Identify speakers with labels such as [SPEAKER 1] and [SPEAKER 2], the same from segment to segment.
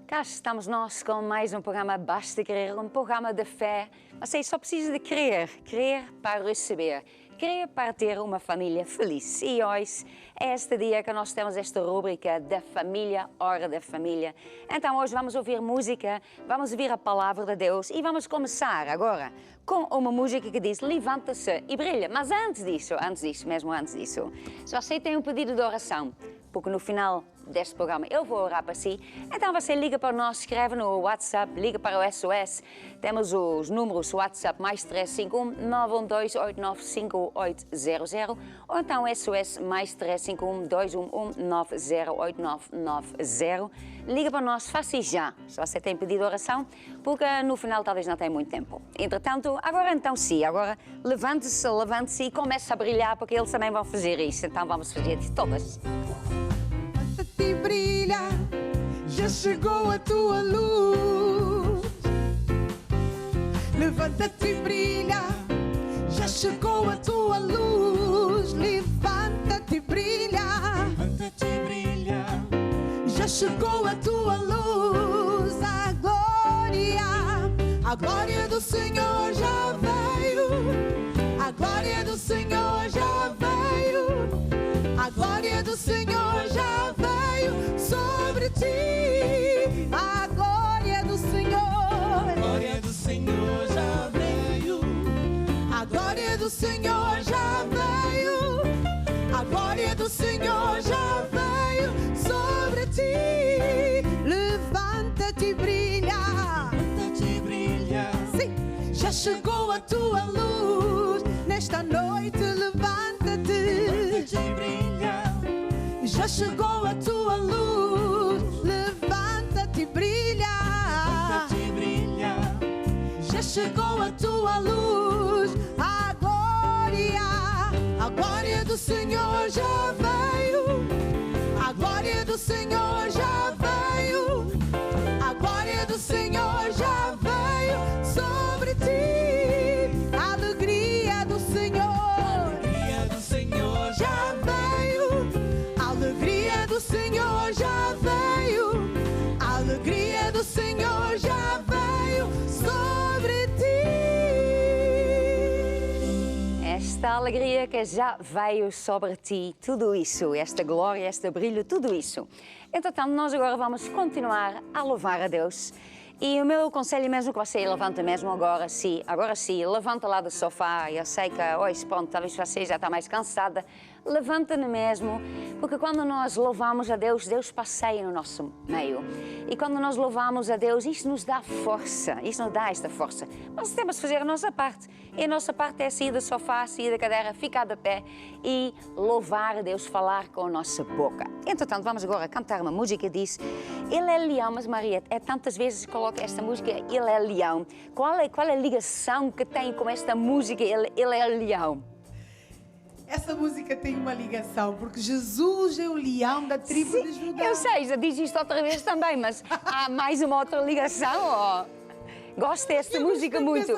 [SPEAKER 1] Cá estamos nós com mais um programa Basta Querer, um programa de fé. Você só precisa de crer, crer para receber, crer para ter uma família feliz. E hoje é este dia que nós temos esta rúbrica da família, Hora da Família. Então hoje vamos ouvir música, vamos ouvir a palavra de Deus e vamos começar agora com uma música que diz levanta-se e brilha. Mas antes disso, se você tem um pedido de oração, porque no final deste programa eu vou orar para si, então você liga para nós, escreve no WhatsApp, liga para o SOS, temos os números WhatsApp mais 351 912 895800 ou então SOS mais 351 211 908990. Liga para nós, faça já, se você tem pedido oração, porque no final talvez não tenha muito tempo. Entretanto, agora então sim, agora levante-se e comece a brilhar, porque eles também vão fazer isso, então vamos fazer de todas.
[SPEAKER 2] E brilha, já chegou a tua luz. Levanta-te e brilha, já chegou a tua luz. Levanta-te e brilha, levanta-te e brilha, já chegou a tua luz. A glória do Senhor já veio. A glória do Senhor já veio. A glória do Senhor já veio sobre ti. A glória do Senhor. A glória do Senhor já veio. A glória do Senhor já veio. A glória do Senhor já veio sobre ti. Levanta-te e brilha. Levanta-te e brilha. Sim, já chegou a tua luz. Nesta noite levanta-te. Levanta-te e brilha. Já chegou a tua luz, levanta-te e brilha. Levanta-te e brilha. Já chegou a tua luz, a glória do Senhor já veio. A glória do Senhor já veio. A glória do Senhor já veio sobre ti. A alegria do Senhor. A alegria do Senhor já veio. A alegria do Senhor já veio. A alegria do Senhor já veio sobre ti.
[SPEAKER 1] Esta alegria que já veio sobre ti, tudo isso, esta glória, este brilho, tudo isso. Entretanto, nós agora vamos continuar a louvar a Deus. E o meu conselho mesmo que você levanta mesmo agora sim, levanta lá do sofá. Eu sei que hoje, pronto, talvez você já está mais cansada. Levanta-me mesmo, porque quando nós louvamos a Deus, Deus passeia no nosso meio. E quando nós louvamos a Deus, isso nos dá força, isso nos dá esta força. Mas temos de fazer a nossa parte. E a nossa parte é sair do sofá, sair da cadeira, ficar de pé e louvar a Deus, falar com a nossa boca. Entretanto, vamos agora cantar uma música que diz Ele é leão, mas Maria, tantas vezes coloca esta música, Ele é leão. Qual é a ligação que tem com esta música, Ele é leão?
[SPEAKER 2] Essa música tem uma ligação, porque Jesus é o leão da tribo de Judá.
[SPEAKER 1] Eu sei, já diz isto outra vez também, mas há mais uma outra ligação. Oh. Gosto desta música muito.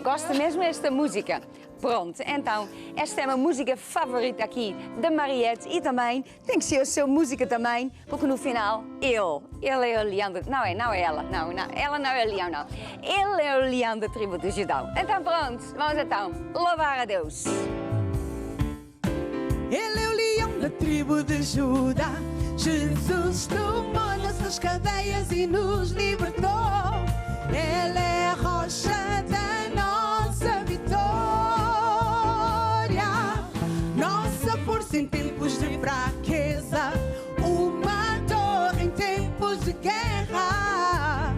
[SPEAKER 1] Gosto mesmo desta música. Pronto, então, esta é uma música favorita aqui da Mariette e também tem que ser a sua música também, porque no final, ele é o leão, não é ela, não, ela não é o leão, não. Ele é o leão da tribo de Judá. Então pronto, vamos então louvar a Deus.
[SPEAKER 2] Ele é o leão da tribo de Judá. Jesus tomou nossas cadeias e nos libertou. Ele é a rocha da nossa vitória, nossa força em tempos de fraqueza, uma torre em tempos de guerra.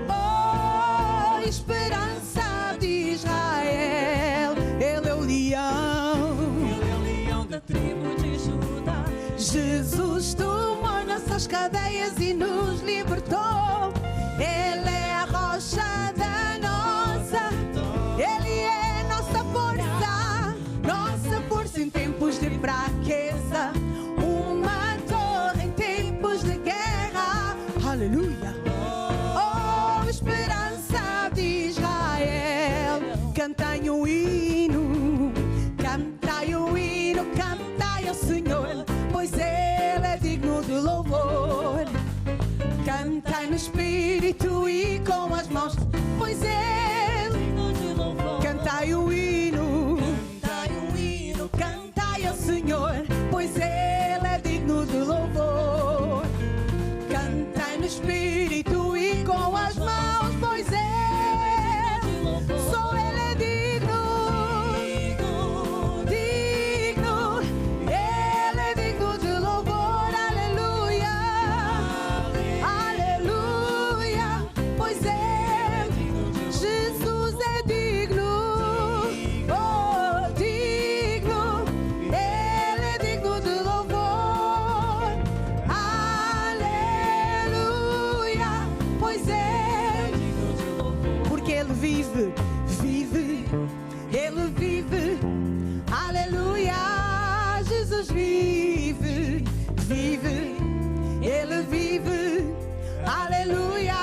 [SPEAKER 2] Oh, esperança de Israel. Ele é o leão. Ele é o leão da tribo de Judá. Jesus tomou nossas cadeias e nos libertou. Ele é a rocha da nossa, Ele é nossa força em tempos de fraqueza, uma torre em tempos de guerra. Aleluia! Oh, esperança de Israel. Cantai o hino, cantai o hino, cantai ao Senhor, pois Ele é digno de louvor. Cantai no espírito e com as mãos, pois Ele. Cantai o hino, cantai ao Senhor, pois Ele é digno de louvor. Cantai no espírito e com as mãos, pois só Ele é digno, digno, Ele é digno de louvor, aleluia, aleluia, pois Jesus é digno, oh, digno, Ele é digno de louvor, aleluia, pois porque Ele vive, vive, Ele vive, aleluia, Jesus vive, vive, Ele vive, aleluia,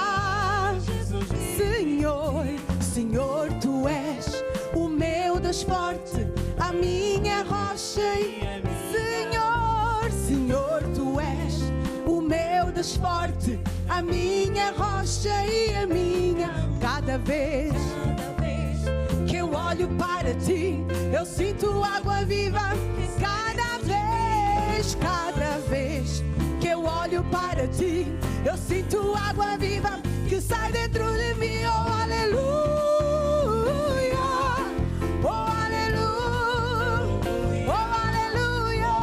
[SPEAKER 2] Senhor, Senhor, Tu és o meu Deus forte, a minha rocha, Senhor, Senhor, Tu és o meu Deus forte, a minha rocha e a minha. Cada vez que eu olho para Ti, eu sinto água viva. Cada vez que eu olho para Ti, eu sinto água viva que sai dentro de mim. Oh, aleluia, oh, aleluia, oh, aleluia,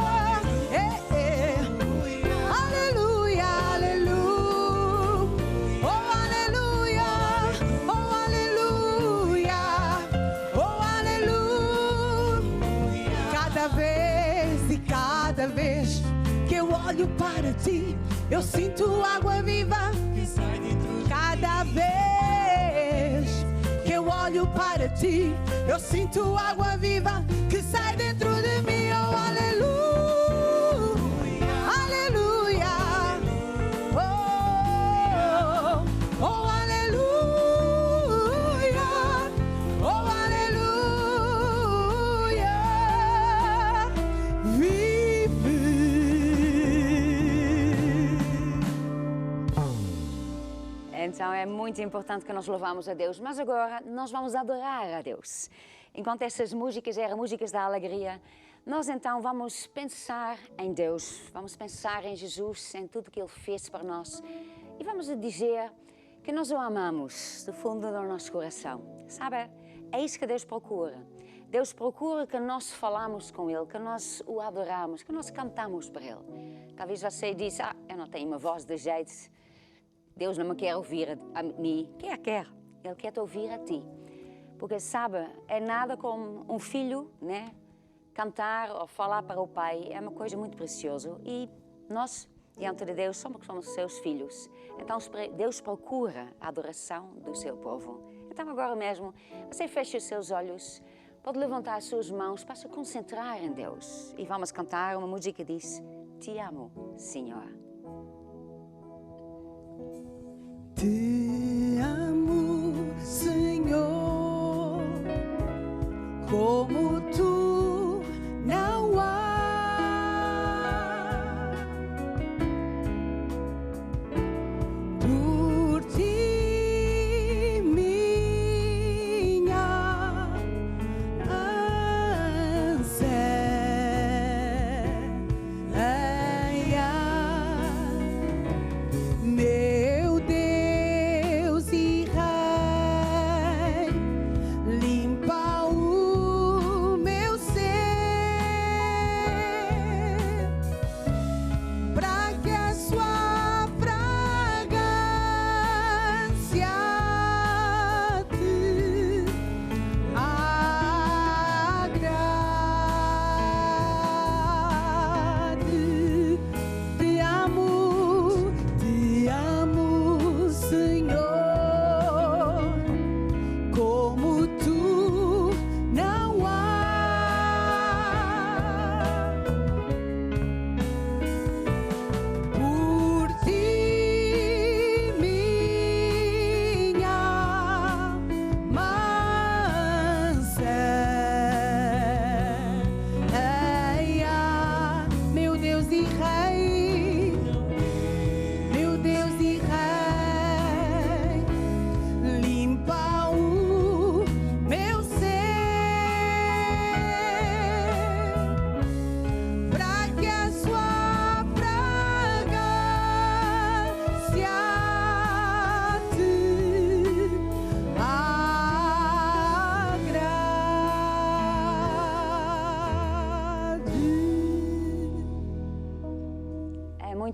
[SPEAKER 2] aleluia, aleluia, oh, aleluia, oh, aleluia, oh, aleluia. Cada vez que eu olho para Ti, eu sinto água viva. Cada vez que eu olho para Ti, eu sinto água viva que sai dentro de mim. Oh, aleluia, aleluia, oh, oh, aleluia, oh, aleluia, vive.
[SPEAKER 1] Então é muito importante que nós louvamos a Deus, mas agora nós vamos adorar a Deus. Enquanto essas músicas eram músicas da alegria, nós então vamos pensar em Deus, vamos pensar em Jesus, em tudo que Ele fez para nós e vamos dizer que nós o amamos do fundo do nosso coração. Sabe, é isso que Deus procura. Deus procura que nós falamos com Ele, que nós o adoramos, que nós cantamos para Ele. Talvez você diz, eu não tenho uma voz de jeito. Deus não me quer ouvir a mim. Quer. Ele quer te ouvir a ti. Porque, sabe, é nada como um filho, né? Cantar ou falar para o pai é uma coisa muito preciosa. E nós, diante de Deus, somos seus filhos. Então, Deus procura a adoração do seu povo. Então, agora mesmo, você fecha os seus olhos, pode levantar as suas mãos para se concentrar em Deus. E vamos cantar uma música que diz, Te amo, Senhor.
[SPEAKER 2] Te amo, Senhor, como Tu não há. Por Ti, minha anseia, meu Deus.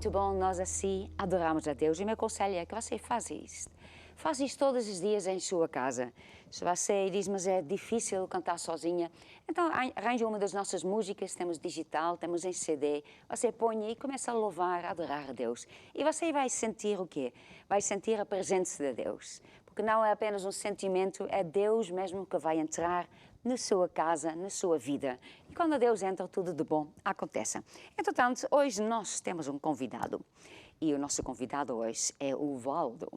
[SPEAKER 1] muito bom nós assim adorarmos a Deus. E o meu conselho é que você faça isto. Faça isto todos os dias em sua casa. Se você diz, mas é difícil cantar sozinha, então arranje uma das nossas músicas, temos digital, temos em CD, você põe e começa a louvar, a adorar a Deus. E você vai sentir o quê? Vai sentir a presença de Deus. Porque não é apenas um sentimento, é Deus mesmo que vai entrar na sua casa, na sua vida. E quando Deus entra, tudo de bom acontece. Entretanto, hoje nós temos um convidado. E o nosso convidado hoje é o Valdo.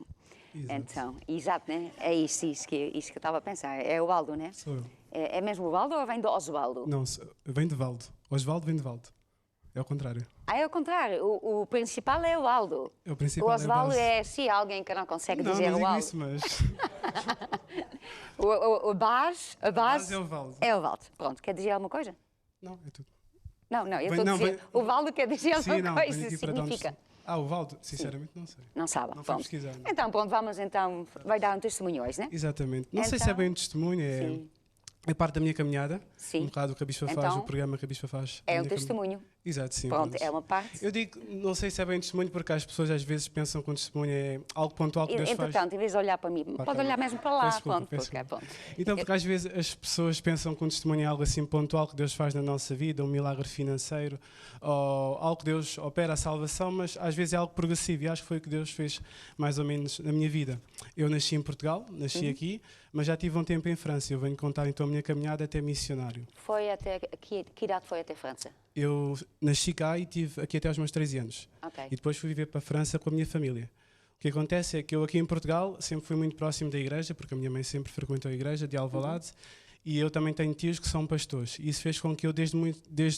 [SPEAKER 3] Exato.
[SPEAKER 1] Então, exato, né? É isso que eu estava a pensar. É o Valdo, né?
[SPEAKER 3] Sou eu.
[SPEAKER 1] É mesmo o Valdo ou vem do Osvaldo?
[SPEAKER 3] Não, vem de Valdo. Osvaldo vem de Valdo. É o contrário.
[SPEAKER 1] Ah, é o contrário. O principal é o Valdo.
[SPEAKER 3] É o principal.
[SPEAKER 1] O Osvaldo
[SPEAKER 3] é
[SPEAKER 1] é se alguém que não consegue
[SPEAKER 3] não,
[SPEAKER 1] dizer
[SPEAKER 3] não
[SPEAKER 1] o
[SPEAKER 3] digo
[SPEAKER 1] Valdo.
[SPEAKER 3] isso, mas
[SPEAKER 1] A
[SPEAKER 3] base
[SPEAKER 1] base
[SPEAKER 3] é o Valdo.
[SPEAKER 1] é o Valdo. Pronto, quer dizer alguma coisa?
[SPEAKER 3] Não, é tudo.
[SPEAKER 1] Não, eu
[SPEAKER 3] Vem-
[SPEAKER 1] estou a
[SPEAKER 3] não,
[SPEAKER 1] dizer.
[SPEAKER 3] vem-
[SPEAKER 1] O Valdo quer dizer
[SPEAKER 3] Sim,
[SPEAKER 1] alguma
[SPEAKER 3] não,
[SPEAKER 1] coisa.
[SPEAKER 3] venho aqui para dar um
[SPEAKER 1] Significa.
[SPEAKER 3] testemunho. O Valdo, sinceramente, não sei.
[SPEAKER 1] Não sabe.
[SPEAKER 3] Não fui
[SPEAKER 1] Pronto.
[SPEAKER 3] pesquisar. Não.
[SPEAKER 1] Então, pronto, vamos então. Vai dar um testemunho hoje, né?
[SPEAKER 3] Exatamente. Não sei se é
[SPEAKER 1] Então-
[SPEAKER 3] bem um testemunho,
[SPEAKER 1] Sim.
[SPEAKER 3] é parte da minha caminhada.
[SPEAKER 1] Sim.
[SPEAKER 3] Um bocado o que a Bispa faz,
[SPEAKER 1] Então,
[SPEAKER 3] o programa que a Bispa faz.
[SPEAKER 1] É
[SPEAKER 3] a
[SPEAKER 1] um
[SPEAKER 3] minha
[SPEAKER 1] testemunho.
[SPEAKER 3] Exato, sim.
[SPEAKER 1] Pronto, é uma parte.
[SPEAKER 3] Eu digo, não sei se é bem testemunho, porque as pessoas às vezes pensam que um testemunho é algo pontual que Deus faz.
[SPEAKER 1] Entretanto, em vez de olhar para mim, pode olhar mesmo para lá.
[SPEAKER 3] Peço desculpa,
[SPEAKER 1] Pronto,
[SPEAKER 3] peço
[SPEAKER 1] porque,
[SPEAKER 3] desculpa.
[SPEAKER 1] pronto.
[SPEAKER 3] Então, porque às vezes as pessoas pensam que um testemunho é algo assim pontual que Deus faz na nossa vida, um milagre financeiro, ou algo que Deus opera a salvação, mas às vezes é algo progressivo, e acho que foi o que Deus fez mais ou menos na minha vida. Eu nasci em Portugal, nasci aqui, mas já tive um tempo em França. Eu venho contar então a minha caminhada até missionário.
[SPEAKER 1] Foi até. Que idade foi até França?
[SPEAKER 3] Eu nasci cá e tive aqui até aos meus 13 anos.
[SPEAKER 1] Ok.
[SPEAKER 3] E depois fui viver para a França com a minha família. O que acontece é que eu aqui em Portugal sempre fui muito próximo da igreja, porque a minha mãe sempre frequentou a igreja de Alvalade, e eu também tenho tios que são pastores. E isso fez com que eu, desde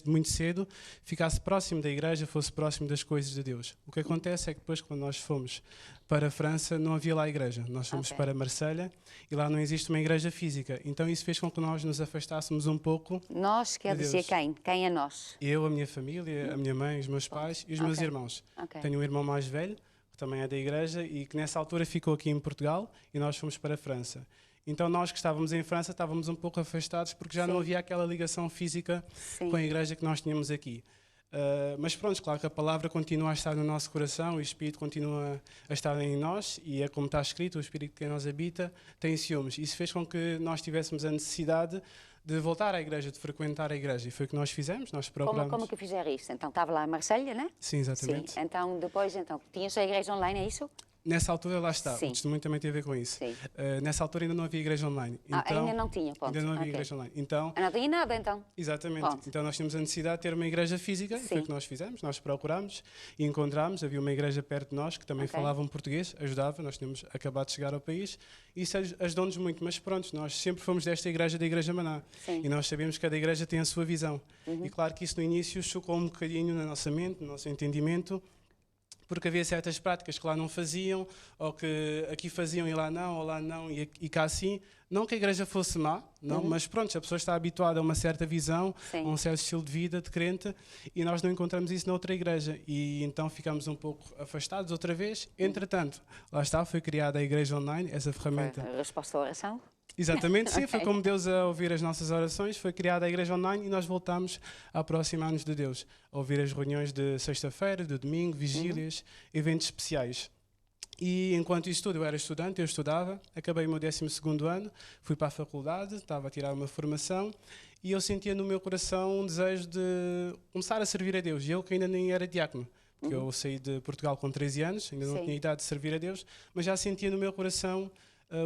[SPEAKER 3] muito cedo, ficasse próximo da igreja, fosse próximo das coisas de Deus. O que acontece é que depois, quando nós fomos para a França, não havia lá igreja. Nós fomos
[SPEAKER 1] Ok.
[SPEAKER 3] para Marselha e lá não existe uma igreja física. Então isso fez com que nós nos afastássemos um pouco.
[SPEAKER 1] Nós quer
[SPEAKER 3] De
[SPEAKER 1] dizer
[SPEAKER 3] Deus.
[SPEAKER 1] quem? Quem é nós?
[SPEAKER 3] Eu, a minha família, a minha mãe, os meus pais e os meus
[SPEAKER 1] Ok.
[SPEAKER 3] irmãos.
[SPEAKER 1] Ok.
[SPEAKER 3] Tenho um irmão mais velho, que também é da igreja, e que nessa altura ficou aqui em Portugal e nós fomos para a França. Então nós que estávamos em França estávamos um pouco afastados porque já
[SPEAKER 1] Sim.
[SPEAKER 3] não havia aquela ligação física
[SPEAKER 1] Sim.
[SPEAKER 3] com a igreja que nós tínhamos aqui. Mas pronto, claro que a palavra continua a estar no nosso coração, o Espírito continua a estar em nós, e é como está escrito, o Espírito que em nós habita tem ciúmes. Isso fez com que nós tivéssemos a necessidade de voltar à igreja, de frequentar a igreja, e foi o que nós fizemos, nós procuramos.
[SPEAKER 1] Como que fizeram isto? Então estava lá em Marselha, né?
[SPEAKER 3] Sim, exatamente.
[SPEAKER 1] Sim. Então depois, tinha só a igreja online, é isso?
[SPEAKER 3] Nessa altura, lá está,
[SPEAKER 1] Sim.
[SPEAKER 3] o testemunho também tem a ver com isso.
[SPEAKER 1] Sim.
[SPEAKER 3] Nessa altura ainda não havia igreja online.
[SPEAKER 1] Ainda não tinha, ponto.
[SPEAKER 3] Ainda não havia
[SPEAKER 1] Ok.
[SPEAKER 3] igreja online. Então,
[SPEAKER 1] Não tinha nada, então.
[SPEAKER 3] exatamente.
[SPEAKER 1] Pronto.
[SPEAKER 3] Então nós tínhamos a necessidade de ter uma igreja física, e foi
[SPEAKER 1] Sim.
[SPEAKER 3] o que nós fizemos. Nós procurámos e encontramos. Havia uma igreja perto de nós que também
[SPEAKER 1] Ok.
[SPEAKER 3] falava português, ajudava. Nós tínhamos acabado de chegar ao país e isso ajudou-nos muito. Mas pronto, nós sempre fomos desta igreja, da Igreja Maná.
[SPEAKER 1] Sim.
[SPEAKER 3] E nós sabemos que cada igreja tem a sua visão. E claro que isso no início chocou um bocadinho na nossa mente, no nosso entendimento, porque havia certas práticas que lá não faziam, ou que aqui faziam e lá não, ou lá não e cá sim. Não que a igreja fosse má, não, mas pronto, a pessoa está habituada a uma certa visão,
[SPEAKER 1] Sim.
[SPEAKER 3] a um certo estilo de vida, de crente, e nós não encontramos isso noutra igreja. E então ficamos um pouco afastados outra vez. Entretanto, lá está, foi criada a igreja online, essa ferramenta.
[SPEAKER 1] A resposta à oração?
[SPEAKER 3] Exatamente, sim, foi
[SPEAKER 1] Ok.
[SPEAKER 3] como Deus a ouvir as nossas orações, foi criada a igreja online e nós voltamos a aproximar-nos de Deus, a ouvir as reuniões de sexta-feira, de domingo, vigílias, eventos especiais. E enquanto isso tudo, eu era estudante, eu estudava, acabei o meu 12º ano, fui para a faculdade, estava a tirar uma formação e eu sentia no meu coração um desejo de começar a servir a Deus. E eu que ainda nem era diácono, porque eu saí de Portugal com 13 anos, ainda não
[SPEAKER 1] Sim.
[SPEAKER 3] tinha idade de servir a Deus, mas já sentia no meu coração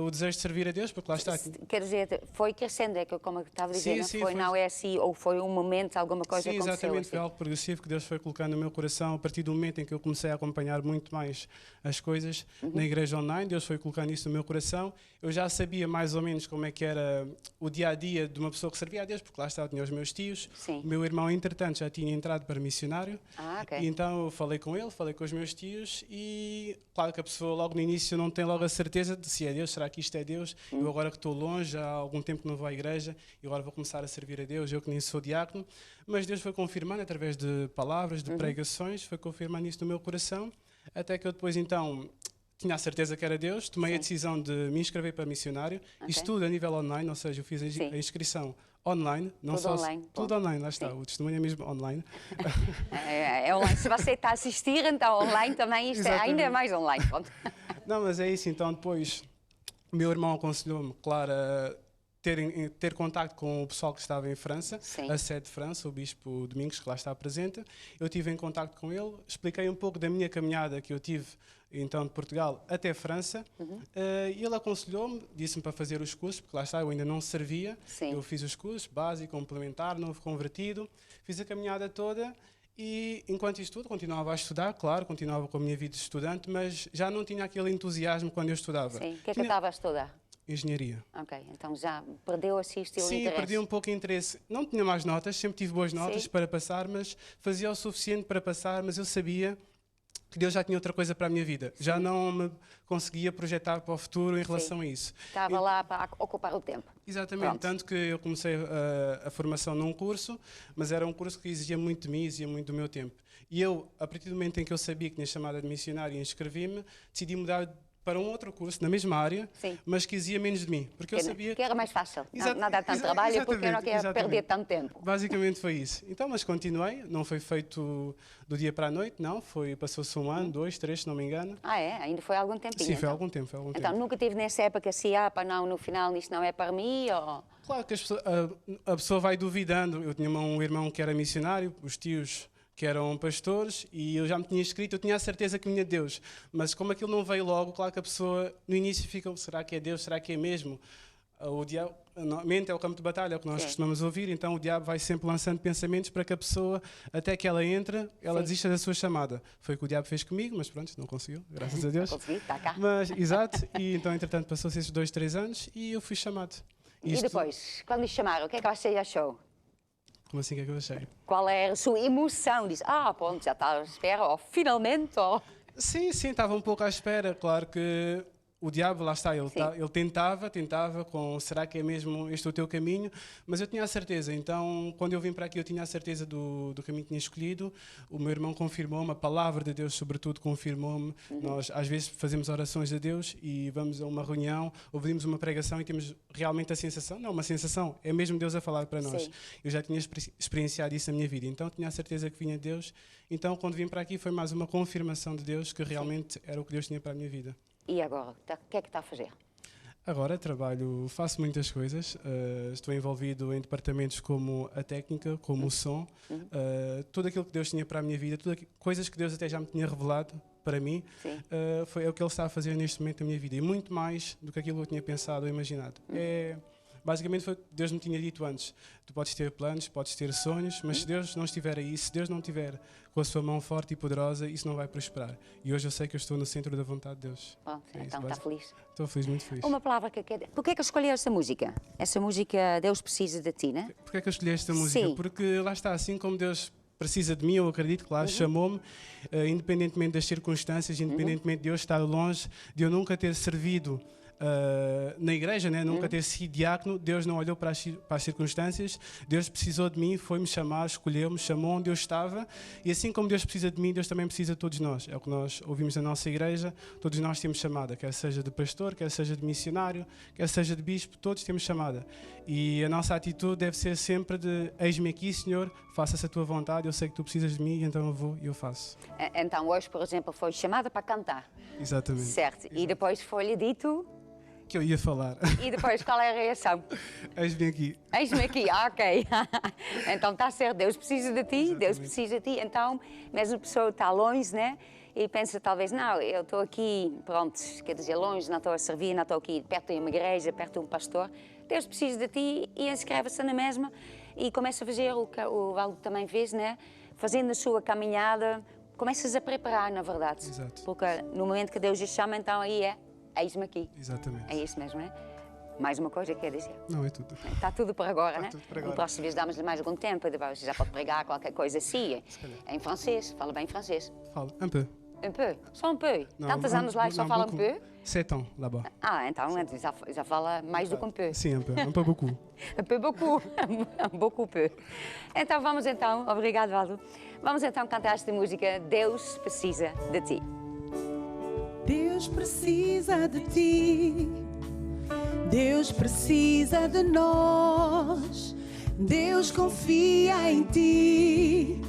[SPEAKER 3] o desejo de servir a Deus, porque lá está.
[SPEAKER 1] Quer dizer, foi crescendo, é que como eu estava a dizer,
[SPEAKER 3] Sim,
[SPEAKER 1] não
[SPEAKER 3] sim,
[SPEAKER 1] foi
[SPEAKER 3] foi-
[SPEAKER 1] não é assim, ou foi um momento, alguma coisa
[SPEAKER 3] Sim,
[SPEAKER 1] aconteceu
[SPEAKER 3] exatamente,
[SPEAKER 1] assim.
[SPEAKER 3] foi algo progressivo que Deus foi colocando no meu coração a partir do momento em que eu comecei a acompanhar muito mais as coisas na igreja online. Deus foi colocando isso no meu coração. Eu já sabia mais ou menos como é que era o dia-a-dia de uma pessoa que servia a Deus, porque lá estava, tinha os meus tios.
[SPEAKER 1] Sim.
[SPEAKER 3] O meu irmão, entretanto, já tinha entrado para missionário.
[SPEAKER 1] Ok.
[SPEAKER 3] E então eu falei com ele, falei com os meus tios e claro que a pessoa logo no início não tem logo a certeza de se é Deus, será que isto é Deus? Eu agora que estou longe, há algum tempo que não vou à igreja e agora vou começar a servir a Deus, eu que nem sou diácono. Mas Deus foi confirmando através de palavras, de pregações, foi confirmando isso no meu coração, até que eu depois então tinha a certeza que era Deus, tomei a decisão de me inscrever para missionário, isto tudo a nível online, ou seja, eu fiz a inscrição online, não
[SPEAKER 1] Tudo
[SPEAKER 3] só
[SPEAKER 1] online,
[SPEAKER 3] tudo online, lá está, o testemunho é mesmo online.
[SPEAKER 1] É online. Se você está a assistir, então online também, isto é ainda mais online. Pronto.
[SPEAKER 3] Não, mas é isso, então depois o meu irmão aconselhou-me, claro, a ter contacto com o pessoal que estava em França,
[SPEAKER 1] Sim.
[SPEAKER 3] a sede de França, o Bispo Domingos, que lá está presente. Eu estive em contacto com ele, expliquei um pouco da minha caminhada que eu tive então de Portugal até França, e ele aconselhou-me, disse-me para fazer os cursos, porque lá está, eu ainda não servia.
[SPEAKER 1] Sim.
[SPEAKER 3] Eu fiz os cursos, básico, complementar, novo convertido, fiz a caminhada toda. E enquanto isto tudo, continuava a estudar, claro, continuava com a minha vida de estudante, mas já não tinha aquele entusiasmo quando eu estudava.
[SPEAKER 1] Sim. O que é que eu estava a estudar?
[SPEAKER 3] Engenharia.
[SPEAKER 1] Ok, então já perdeu assim o estilo de
[SPEAKER 3] Sim,
[SPEAKER 1] interesse?
[SPEAKER 3] perdi um pouco de interesse. Não tinha mais notas, sempre tive boas notas
[SPEAKER 1] Sim.
[SPEAKER 3] para passar, mas fazia o suficiente para passar, mas eu sabia que Deus já tinha outra coisa para a minha vida. Já não me conseguia projetar para o futuro em relação a isso.
[SPEAKER 1] Estava lá para ocupar o tempo.
[SPEAKER 3] Exatamente,
[SPEAKER 1] Pronto.
[SPEAKER 3] tanto que eu comecei a formação num curso, mas era um curso que exigia muito de mim, exigia muito do meu tempo. E eu, a partir do momento em que eu sabia que tinha chamada de missionário e inscrevi-me, decidi mudar para um outro curso, na mesma área,
[SPEAKER 1] Sim.
[SPEAKER 3] mas que exigia menos de mim. Porque eu sabia
[SPEAKER 1] Que era mais fácil.
[SPEAKER 3] Exato,
[SPEAKER 1] Nada tanto trabalho, porque eu não quero
[SPEAKER 3] exatamente.
[SPEAKER 1] perder tanto tempo.
[SPEAKER 3] Basicamente foi isso. Então, mas continuei, não foi feito do dia para a noite, não, passou-se um ano, 2, 3, se não me engano.
[SPEAKER 1] Ah, é? Ainda foi algum tempinho?
[SPEAKER 3] Sim, foi
[SPEAKER 1] então.
[SPEAKER 3] algum tempo, foi algum
[SPEAKER 1] Então,
[SPEAKER 3] tempo.
[SPEAKER 1] nunca tive nessa época assim, pá, não, no final isto não é para mim, ou...
[SPEAKER 3] Claro que a pessoa vai duvidando. Eu tinha um irmão que era missionário, os tios que eram pastores, e eu já me tinha inscrito, eu tinha a certeza que vinha de Deus. Mas como aquilo não veio logo, claro que a pessoa no início fica, será que é Deus, será que é mesmo? O diabo, a mente é o campo de batalha, é o que nós
[SPEAKER 1] Sim.
[SPEAKER 3] costumamos ouvir, então o diabo vai sempre lançando pensamentos para que a pessoa, até que ela entre, ela
[SPEAKER 1] Sim.
[SPEAKER 3] desista da sua chamada. Foi o que o diabo fez comigo, mas pronto, não conseguiu, graças a Deus.
[SPEAKER 1] Consegui, está cá.
[SPEAKER 3] Mas, exato, e então entretanto passou-se esses 2, 3 anos e eu fui chamado.
[SPEAKER 1] E depois, quando lhe chamaram, o que é que você achou?
[SPEAKER 3] Como assim, o que é que eu achei?
[SPEAKER 1] Qual era a sua emoção? Diz, pronto, já está à espera, finalmente,
[SPEAKER 3] Sim, estava um pouco à espera. Claro que o diabo, lá está, ele
[SPEAKER 1] Sim.
[SPEAKER 3] ele tentava com, será que é mesmo este o teu caminho? Mas eu tinha a certeza. Então, quando eu vim para aqui, eu tinha a certeza do caminho que tinha escolhido. O meu irmão confirmou-me, a palavra de Deus, sobretudo, confirmou-me. Nós, às vezes, fazemos orações a Deus e vamos a uma reunião, ouvimos uma pregação e temos realmente a sensação, não uma sensação, é mesmo Deus a falar para nós.
[SPEAKER 1] Sim.
[SPEAKER 3] Eu já tinha experienciado isso na minha vida, então tinha a certeza que vinha de Deus. Então, quando vim para aqui, foi mais uma confirmação de Deus que realmente era o que Deus tinha para a minha vida.
[SPEAKER 1] E agora, o que é que está a fazer?
[SPEAKER 3] Agora faço muitas coisas. Estou envolvido em departamentos como a técnica, como o som, tudo aquilo que Deus tinha para a minha vida, coisas que Deus até já me tinha revelado para mim,
[SPEAKER 1] Sim.
[SPEAKER 3] é o que Ele está a fazer neste momento da minha vida. E muito mais do que aquilo que eu tinha pensado ou imaginado. Basicamente foi o que Deus me tinha dito antes. Tu podes ter planos, podes ter sonhos, mas se Deus não estiver aí, se Deus não estiver com a sua mão forte e poderosa, isso não vai prosperar. E hoje eu sei que eu estou no centro da vontade de Deus.
[SPEAKER 1] Pronto,
[SPEAKER 3] É isso,
[SPEAKER 1] então está feliz.
[SPEAKER 3] Estou feliz, muito feliz.
[SPEAKER 1] Uma palavra que quer... Porquê é que escolheu essa música? Essa música Deus Precisa de Ti, né?
[SPEAKER 3] Porquê é que eu escolhi esta música?
[SPEAKER 1] Sim.
[SPEAKER 3] Porque lá está, assim como Deus precisa de mim, eu acredito que lá chamou-me, independentemente das circunstâncias, independentemente de eu estar longe, de eu nunca ter servido na igreja, né? Nunca ter sido diácono, Deus não olhou para as circunstâncias, Deus precisou de mim, foi-me chamar, escolheu-me, chamou onde eu estava, e assim como Deus precisa de mim, Deus também precisa de todos nós. É o que nós ouvimos na nossa igreja, todos nós temos chamada, quer seja de pastor, quer seja de missionário, quer seja de bispo, todos temos chamada. E a nossa atitude deve ser sempre de, eis-me aqui, Senhor, faça-se a tua vontade, eu sei que tu precisas de mim, então eu vou e eu faço.
[SPEAKER 1] Então hoje, por exemplo, foi chamada para cantar.
[SPEAKER 3] Exatamente.
[SPEAKER 1] Certo. E depois foi-lhe dito...
[SPEAKER 3] Que eu ia falar.
[SPEAKER 1] E depois, qual é a reação?
[SPEAKER 3] Eis-me aqui.
[SPEAKER 1] Eis-me aqui, ok. Então está certo, Deus precisa de ti,
[SPEAKER 3] Exatamente.
[SPEAKER 1] Deus precisa de ti. Então, mesmo a pessoa está longe, né? E pensa talvez, não, eu estou aqui, pronto, quer dizer, longe, não estou a servir, não estou aqui perto de uma igreja, perto de um pastor. Deus precisa de ti e inscreve-se na mesma e começa a fazer o que o Valdo também fez, né? Fazendo a sua caminhada, começas a preparar, na verdade.
[SPEAKER 3] Exato.
[SPEAKER 1] Porque no momento que Deus lhe chama, então aí eis-me aqui.
[SPEAKER 3] Exatamente.
[SPEAKER 1] É isso mesmo, né? Mais uma coisa que quer dizer.
[SPEAKER 3] Não, é tudo.
[SPEAKER 1] Está tudo para agora,
[SPEAKER 3] Está
[SPEAKER 1] né?
[SPEAKER 3] tudo para agora.
[SPEAKER 1] No próximo vez damos-lhe mais algum tempo, depois já pode pregar qualquer coisa assim. Em francês, fala bem francês.
[SPEAKER 3] Fala, un peu.
[SPEAKER 1] Un peu, só um peu.
[SPEAKER 3] Não,
[SPEAKER 1] Tantos anos lá e só
[SPEAKER 3] não,
[SPEAKER 1] fala um
[SPEAKER 3] beaucoup.
[SPEAKER 1] peu?
[SPEAKER 3] 7 ans là-bas.
[SPEAKER 1] Então já fala mais do que um peu.
[SPEAKER 3] Sim, un peu beaucoup.
[SPEAKER 1] Un peu beaucoup, beaucoup peu. Então vamos então, obrigado Valdo, vamos então cantar esta música Deus Precisa de Ti.
[SPEAKER 2] Deus Deus precisa de ti. Deus precisa de nós. Deus confia em ti.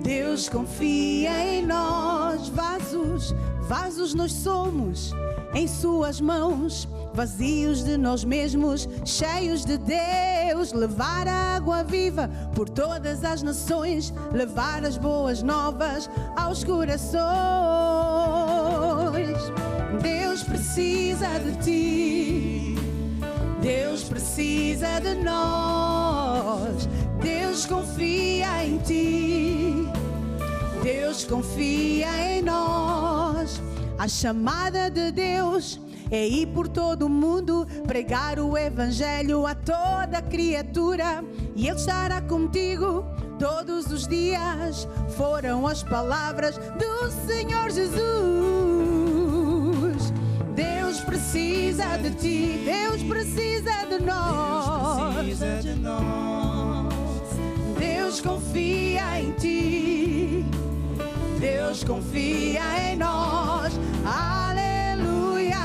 [SPEAKER 2] Deus confia em nós. Vasos nós somos em suas mãos, vazios de nós mesmos, cheios de Deus. Levar a água viva por todas as nações, levar as boas novas aos corações. Deus precisa de ti. Deus precisa de nós. Deus confia em ti. Deus confia em nós. A chamada de Deus é ir por todo o mundo, pregar o evangelho a toda criatura, e Ele estará contigo todos os dias. Foram as palavras do Senhor Jesus. Deus precisa de ti. Deus precisa de nós.
[SPEAKER 3] Deus precisa de nós.
[SPEAKER 2] Deus confia em ti. Deus confia em nós. Aleluia.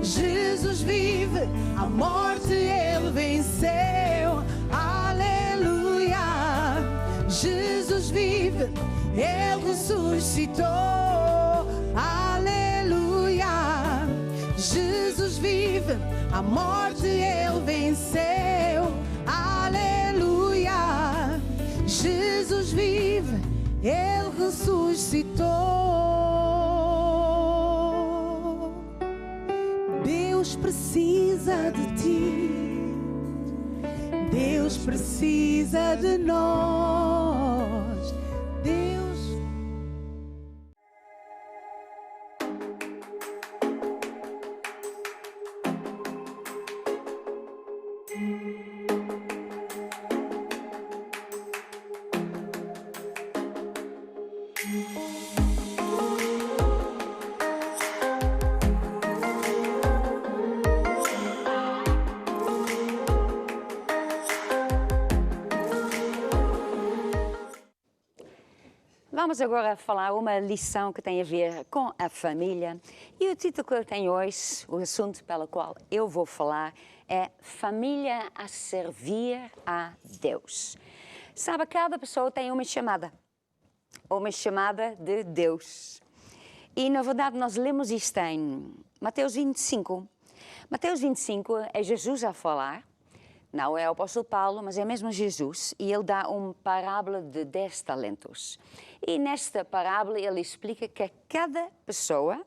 [SPEAKER 2] Jesus vive, a morte Ele venceu. Aleluia. Jesus vive, Ele ressuscitou. Aleluia. Jesus vive, a morte Ele venceu. Aleluia. Jesus vive, Ele ressuscitou. Deus precisa de ti. Deus precisa de nós. Deus.
[SPEAKER 1] Vamos agora falar uma lição que tem a ver com a família. E o título que eu tenho hoje, o assunto pelo qual eu vou falar, é Família a servir a Deus. Sabe, cada pessoa tem uma chamada de Deus. E, na verdade, nós lemos isto em Mateus 25. Mateus 25 é Jesus a falar. Não é o apóstolo Paulo, mas é mesmo Jesus, e ele dá uma parábola de 10 talentos. E nesta parábola ele explica que cada pessoa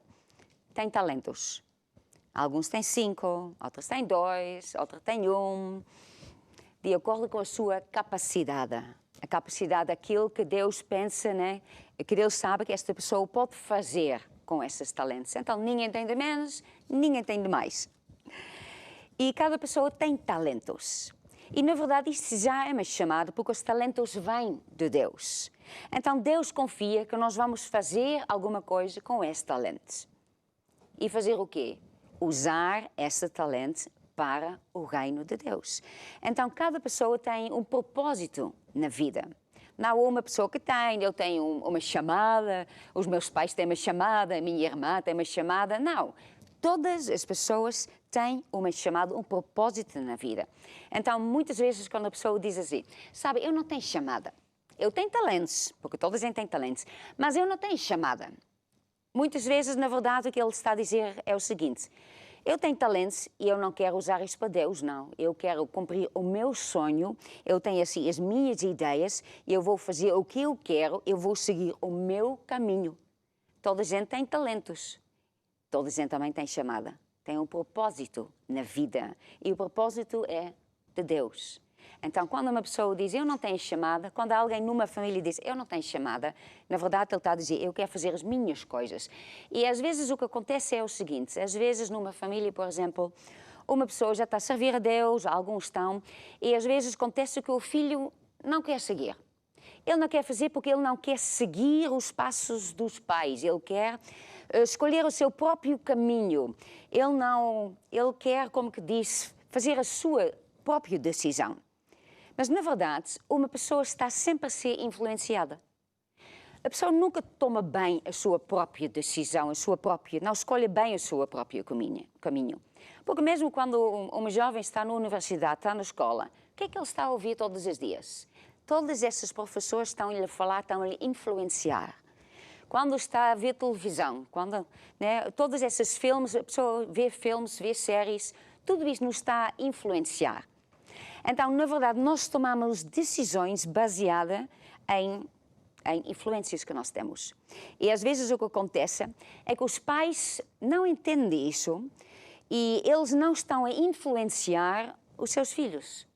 [SPEAKER 1] tem talentos. Alguns têm 5, outros têm 2, outros têm 1, de acordo com a sua capacidade. A capacidade daquilo que Deus pensa, né? Que Deus sabe que esta pessoa pode fazer com esses talentos. Então ninguém tem de menos, ninguém tem de mais. E cada pessoa tem talentos. E, na verdade, isto já é uma chamada porque os talentos vêm de Deus. Então, Deus confia que nós vamos fazer alguma coisa com esse talento. E fazer o quê? Usar esse talento para o reino de Deus. Então, cada pessoa tem um propósito na vida. Não há uma pessoa que tem, eu tenho uma chamada, os meus pais têm uma chamada, a minha irmã tem uma chamada. Não. Todas as pessoas têm uma chamada, um propósito na vida. Então, muitas vezes, quando a pessoa diz assim, sabe, eu não tenho chamada. Eu tenho talentos, porque toda a gente tem talentos, mas eu não tenho chamada. Muitas vezes, na verdade, o que ele está a dizer é o seguinte, eu tenho talentos e eu não quero usar isso para Deus, não. Eu quero cumprir o meu sonho, eu tenho assim as minhas ideias, eu vou fazer o que eu quero, eu vou seguir o meu caminho. Toda a gente tem talentos. Toda a gente também tem chamada, tem um propósito na vida e o propósito é de Deus. Então, quando uma pessoa diz, eu não tenho chamada, quando alguém numa família diz, eu não tenho chamada, na verdade ele está a dizer, eu quero fazer as minhas coisas. E às vezes o que acontece é o seguinte, às vezes numa família, por exemplo, uma pessoa já está a servir a Deus, alguns estão, e às vezes acontece que o filho não quer seguir. Ele não quer fazer porque ele não quer seguir os passos dos pais, ele quer escolher o seu próprio caminho. Ele quer, como que disse, fazer a sua própria decisão. Mas, na verdade, uma pessoa está sempre a ser influenciada. a pessoa nunca toma bem a sua própria decisão, não escolhe bem o seu próprio caminho. Porque mesmo quando uma jovem está na universidade, está na escola, o que é que ele está a ouvir todos os dias? Todos esses professores estão-lhe a falar, estão-lhe a influenciar. Quando está a ver televisão, todos esses filmes, a pessoa vê filmes, vê séries, tudo isso nos está a influenciar. Então, na verdade, nós tomamos decisões baseadas em influências que nós temos. E às vezes o que acontece é que os pais não entendem isso e eles não estão a influenciar os seus filhos.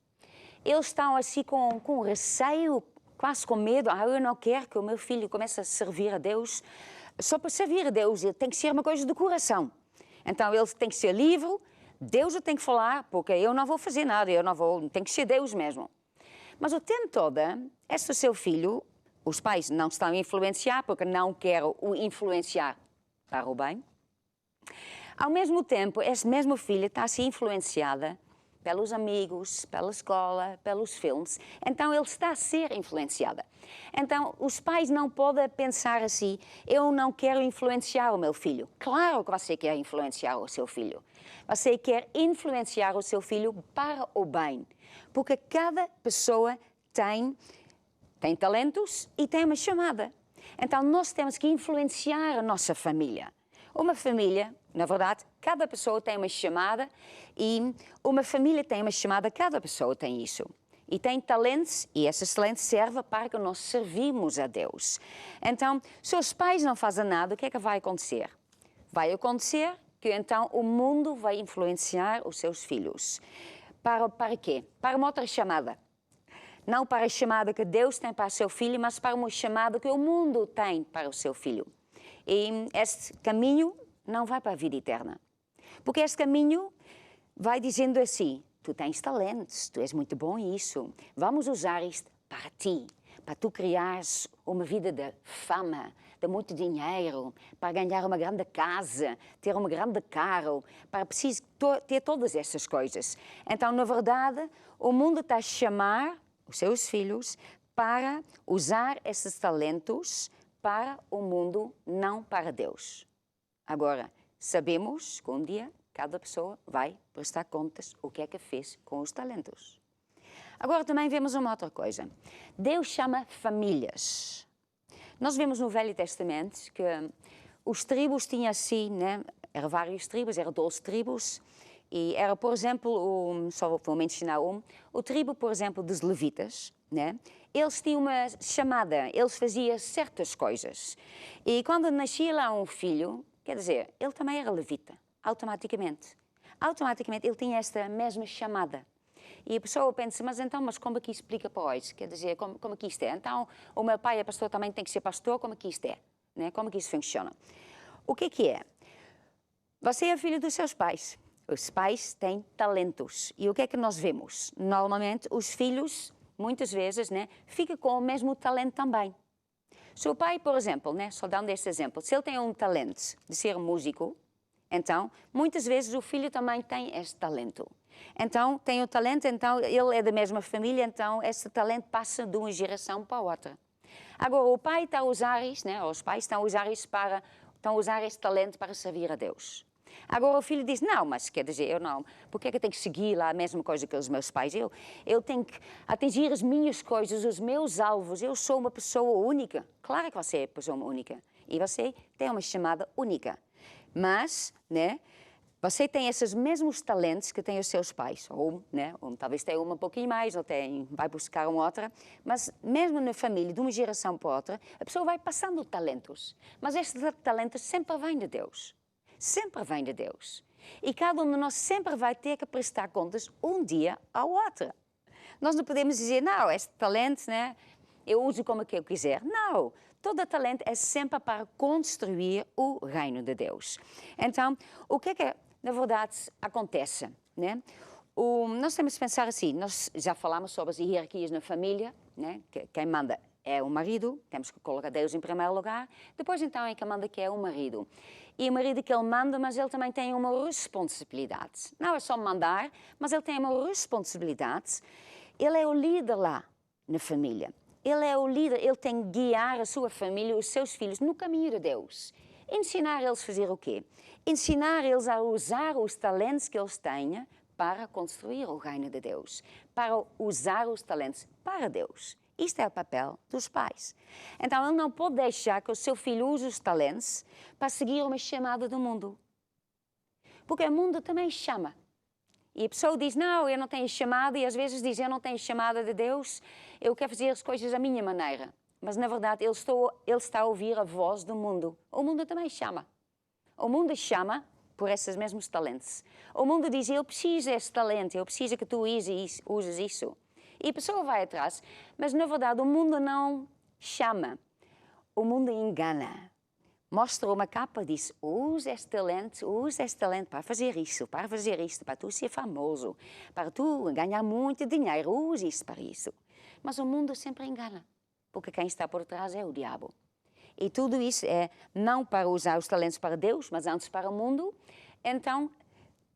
[SPEAKER 1] Eles estão assim com receio, quase com medo. Eu não quero que o meu filho comece a servir a Deus. Só para servir a Deus, ele tem que ser uma coisa do coração. Então ele tem que ser livre, Deus o tem que falar, porque eu não vou fazer nada, tem que ser Deus mesmo. Mas o tempo todo, esse seu filho, os pais não estão a influenciar, porque não querem o influenciar para o bem. Ao mesmo tempo, esse mesmo filho está a ser influenciada pelos amigos, pela escola, pelos filmes. Então, ele está a ser influenciado. Então, os pais não podem pensar assim, eu não quero influenciar o meu filho. Claro que você quer influenciar o seu filho. Você quer influenciar o seu filho para o bem. Porque cada pessoa tem talentos e tem uma chamada. Então, nós temos que influenciar a nossa família. Uma família, na verdade, cada pessoa tem uma chamada e uma família tem uma chamada, cada pessoa tem isso. E tem talentos e esses talentos servem para que nós servimos a Deus. Então, se os pais não fazem nada, o que é que vai acontecer? Vai acontecer que então o mundo vai influenciar os seus filhos. Para quê? Para uma outra chamada. Não para a chamada que Deus tem para o seu filho, mas para uma chamada que o mundo tem para o seu filho. E este caminho não vai para a vida eterna. Porque este caminho vai dizendo assim, tu tens talentos, tu és muito bom nisso, vamos usar isto para ti, para tu criares uma vida de fama, de muito dinheiro, para ganhar uma grande casa, ter um grande carro, para preciso ter todas essas coisas. Então, na verdade, o mundo está a chamar os seus filhos para usar esses talentos para o mundo, não para Deus. Agora, sabemos que um dia cada pessoa vai prestar contas o que é que fez com os talentos. Agora também vemos uma outra coisa. Deus chama famílias. Nós vemos no Velho Testamento que os tribos tinham assim, eram vários tribos, eram 12 tribos, e era, por exemplo, só vou mencionar o tribo, por exemplo, dos levitas, Eles tinham uma chamada, eles faziam certas coisas. E quando nascia lá um filho, quer dizer, ele também era levita, automaticamente. Automaticamente ele tinha esta mesma chamada. E a pessoa pensa, mas como é que isso explica para hoje? Quer dizer, como é que isto é? Então, o meu pai é pastor, também tem que ser pastor, como é que isto é? Como é que isso funciona? O que é? Você é filho dos seus pais. Os pais têm talentos. E o que é que nós vemos? Normalmente, os filhos, muitas vezes, ficam com o mesmo talento também. Se o pai, por exemplo, só dando este exemplo, se ele tem um talento de ser músico, então, muitas vezes o filho também tem este talento. Então, tem o talento, então ele é da mesma família, então esse talento passa de uma geração para a outra. Agora, o pai está a usar isto, os pais estão a usar isto estão a usar este talento para servir a Deus. Agora o filho diz, não, mas quer dizer, eu não, porque é que eu tenho que seguir lá a mesma coisa que os meus pais? Eu tenho que atingir as minhas coisas, os meus alvos, eu sou uma pessoa única. Claro que você é pessoa única e você tem uma chamada única. Mas, você tem esses mesmos talentos que têm os seus pais, ou talvez tenha um pouquinho mais, ou vai buscar uma outra, mas mesmo na família, de uma geração para outra, a pessoa vai passando talentos. Mas estes talentos sempre vêm de Deus. Sempre vem de Deus. E cada um de nós sempre vai ter que prestar contas um dia ao outro. Nós não podemos dizer, não, este talento, eu uso como que eu quiser. Não, todo talento é sempre para construir o reino de Deus. Então, o que é que, na verdade, acontece? Nós temos que pensar assim, nós já falamos sobre as hierarquias na família, quem manda é o marido, temos que colocar Deus em primeiro lugar, depois então é quem manda que é o marido. E o marido que ele manda, mas ele também tem uma responsabilidade. Não é só mandar, mas ele tem uma responsabilidade. Ele é o líder lá na família. Ele é o líder, ele tem que guiar a sua família, os seus filhos, no caminho de Deus. Ensinar eles a fazer o quê? Ensinar eles a usar os talentos que eles têm para construir o reino de Deus. Para usar os talentos para Deus. Isto é o papel dos pais. Então, ele não pode deixar que o seu filho use os talentos para seguir uma chamada do mundo. Porque o mundo também chama. E a pessoa diz, não, eu não tenho chamada, e às vezes diz, eu não tenho chamada de Deus, eu quero fazer as coisas da minha maneira. Mas, na verdade, ele está a ouvir a voz do mundo. O mundo também chama. O mundo chama por esses mesmos talentos. O mundo diz, eu preciso desse talento, eu preciso que tu uses isso. E a pessoa vai atrás, mas, na verdade, o mundo não chama. O mundo engana. Mostra uma capa e diz, use este talento para fazer isso, para tu ser famoso, para tu ganhar muito dinheiro, use isso para isso. Mas o mundo sempre engana, porque quem está por trás é o diabo. E tudo isso é não para usar os talentos para Deus, mas antes para o mundo. Então,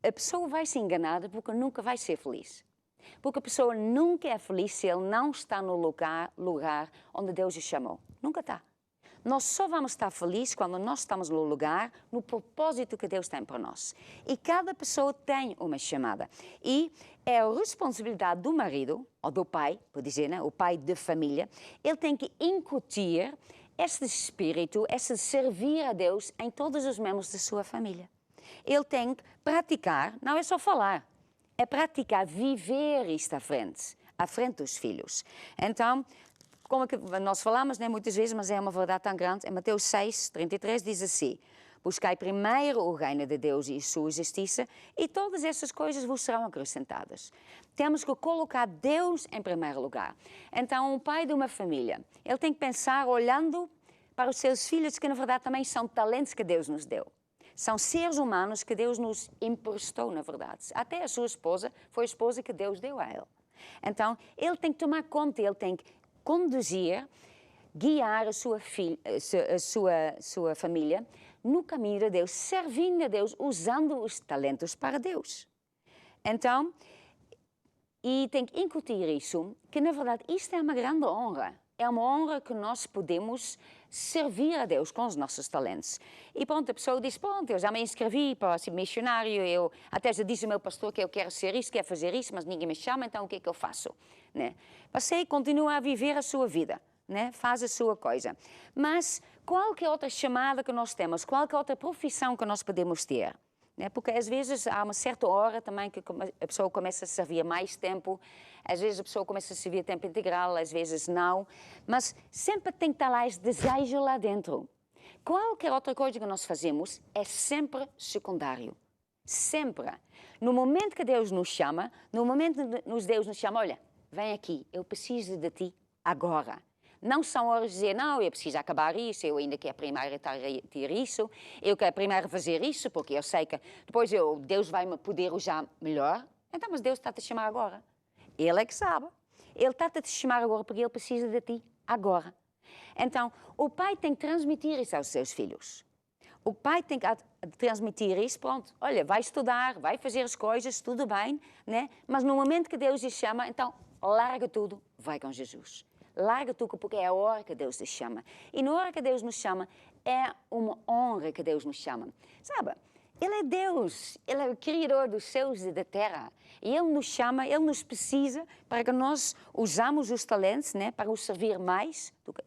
[SPEAKER 1] a pessoa vai se enganar porque nunca vai ser feliz. Porque a pessoa nunca é feliz se ele não está no lugar onde Deus o chamou. Nunca está. Nós só vamos estar felizes quando nós estamos no lugar, no propósito que Deus tem para nós. E cada pessoa tem uma chamada. E é a responsabilidade do marido, ou do pai, por dizer, né? O pai de família, ele tem que incutir esse espírito, esse servir a Deus em todos os membros da sua família. Ele tem que praticar, não é só falar, é praticar, viver isto à frente dos filhos. Então, como que nós falamos, né, muitas vezes, mas é uma verdade tão grande, em Mateus 6, 33 diz assim, buscai primeiro o reino de Deus e a sua justiça e todas essas coisas vos serão acrescentadas. Temos que colocar Deus em primeiro lugar. Então, um pai de uma família, ele tem que pensar olhando para os seus filhos, que na verdade também são talentos que Deus nos deu. São seres humanos que Deus nos emprestou, na verdade. Até a sua esposa foi a esposa que Deus deu a ele. Então, ele tem que tomar conta, ele tem que conduzir, guiar a sua família no caminho de Deus, servindo a Deus, usando os talentos para Deus. Então, e tem que incutir isso, que na verdade isto é uma grande honra. É uma honra que nós podemos servir a Deus com os nossos talentos. E pronto, a pessoa diz, pronto, eu já me inscrevi para ser missionário, eu até já disse ao meu pastor que eu quero ser isso, quero fazer isso, mas ninguém me chama, então o que é que eu faço? Né? Você continua a viver a sua vida, né? Faz a sua coisa. Mas qualquer outra chamada que nós temos, qualquer outra profissão que nós podemos ter, né? Porque às vezes há uma certa hora também que a pessoa começa a servir mais tempo, às vezes a pessoa começa a servir a tempo integral, às vezes não, mas sempre tem que estar lá esse desejo lá dentro. Qualquer outra coisa que nós fazemos é sempre secundário. Sempre. No momento que Deus nos chama, no momento que Deus nos chama, olha, vem aqui, eu preciso de ti agora. Não são horas de dizer, não, eu preciso acabar isso, eu ainda quero primeiro ter isso, eu quero primeiro fazer isso, porque eu sei que depois Deus vai me poder usar melhor. Então, mas Deus está a te chamar agora. Ele é que sabe. Ele está a te chamar agora porque Ele precisa de ti agora. Então, o pai tem que transmitir isso aos seus filhos. O pai tem que transmitir isso, pronto, olha, vai estudar, vai fazer as coisas, tudo bem, né? Mas no momento que Deus te chama, então, larga tudo, vai com Jesus. Larga tudo, porque é a hora que Deus te chama. E na hora que Deus nos chama, é uma honra que Deus nos chama. Sabe, Ele é Deus, Ele é o Criador dos céus e da terra. E Ele nos chama, Ele nos precisa para que nós usamos os talentos, né, para o servir mais do que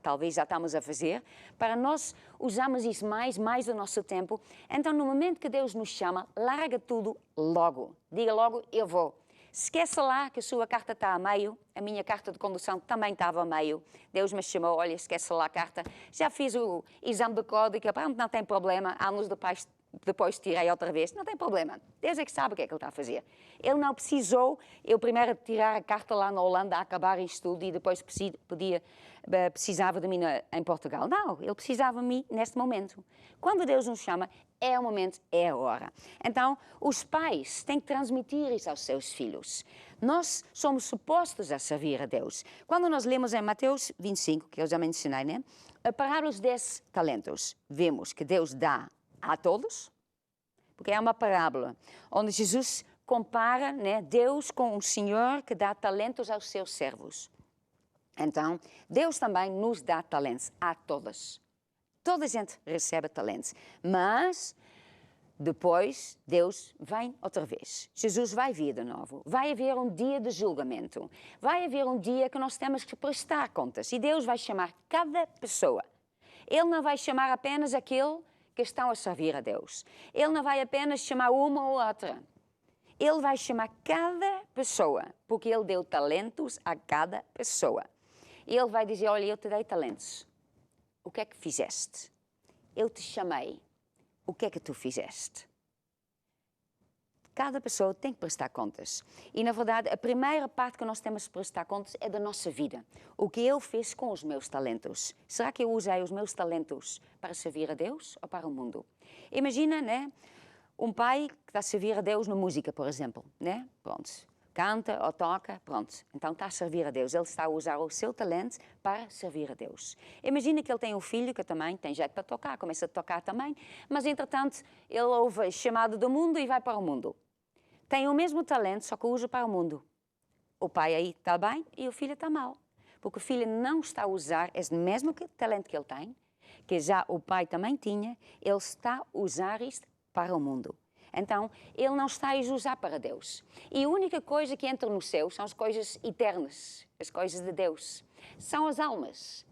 [SPEAKER 1] talvez já estamos a fazer, para nós usarmos isso mais do nosso tempo. Então, no momento que Deus nos chama, larga tudo logo. Diga logo, eu vou. Esqueça lá que a sua carta está a meio, a minha carta de condução também estava a meio. Deus me chamou, olha, esqueça lá a carta. Já fiz o exame de código, pronto, não tem problema. Anos depois tirei outra vez, não tem problema. Deus é que sabe o que é que Ele está a fazer. Ele não precisou, eu primeiro tirar a carta lá na Holanda, acabar isto tudo e depois precisava de mim em Portugal. Não, Ele precisava de mim neste momento. Quando Deus nos chama, é o momento, é a hora. Então, os pais têm que transmitir isso aos seus filhos. Nós somos supostos a servir a Deus. Quando nós lemos em Mateus 25, que eu já mencionei, né? A parábola dos 10 talentos, vemos que Deus dá a todos, porque é uma parábola onde Jesus compara, né, Deus com um senhor que dá talentos aos seus servos. Então, Deus também nos dá talentos, a todas. Toda a gente recebe talentos, mas depois Deus vem outra vez. Jesus vai vir de novo. Vai haver um dia de julgamento. Vai haver um dia que nós temos que prestar contas. E Deus vai chamar cada pessoa. Ele não vai chamar apenas aquele que estão a servir a Deus. Ele não vai apenas chamar uma ou outra. Ele vai chamar cada pessoa, porque Ele deu talentos a cada pessoa. Ele vai dizer, olha, eu te dei talentos. O que é que fizeste? Eu te chamei. O que é que tu fizeste? Cada pessoa tem que prestar contas. E, na verdade, a primeira parte que nós temos que prestar contas é da nossa vida. O que eu fiz com os meus talentos. Será que eu usei os meus talentos para servir a Deus ou para o mundo? Imagina, né? Um pai que está a servir a Deus na música, por exemplo, né? Pronto. Canta ou toca, pronto. Então está a servir a Deus. Ele está a usar o seu talento para servir a Deus. Imagina que ele tem um filho que também tem jeito para tocar, começa a tocar também, mas entretanto ele ouve a chamada do mundo e vai para o mundo. Tem o mesmo talento, só que usa para o mundo. O pai aí está bem e o filho está mal. Porque o filho não está a usar esse mesmo talento que ele tem, que já o pai também tinha, ele está a usar isto para o mundo. Então, ele não está a usar para Deus. E a única coisa que entra no céu são as coisas eternas, as coisas de Deus. São as almas.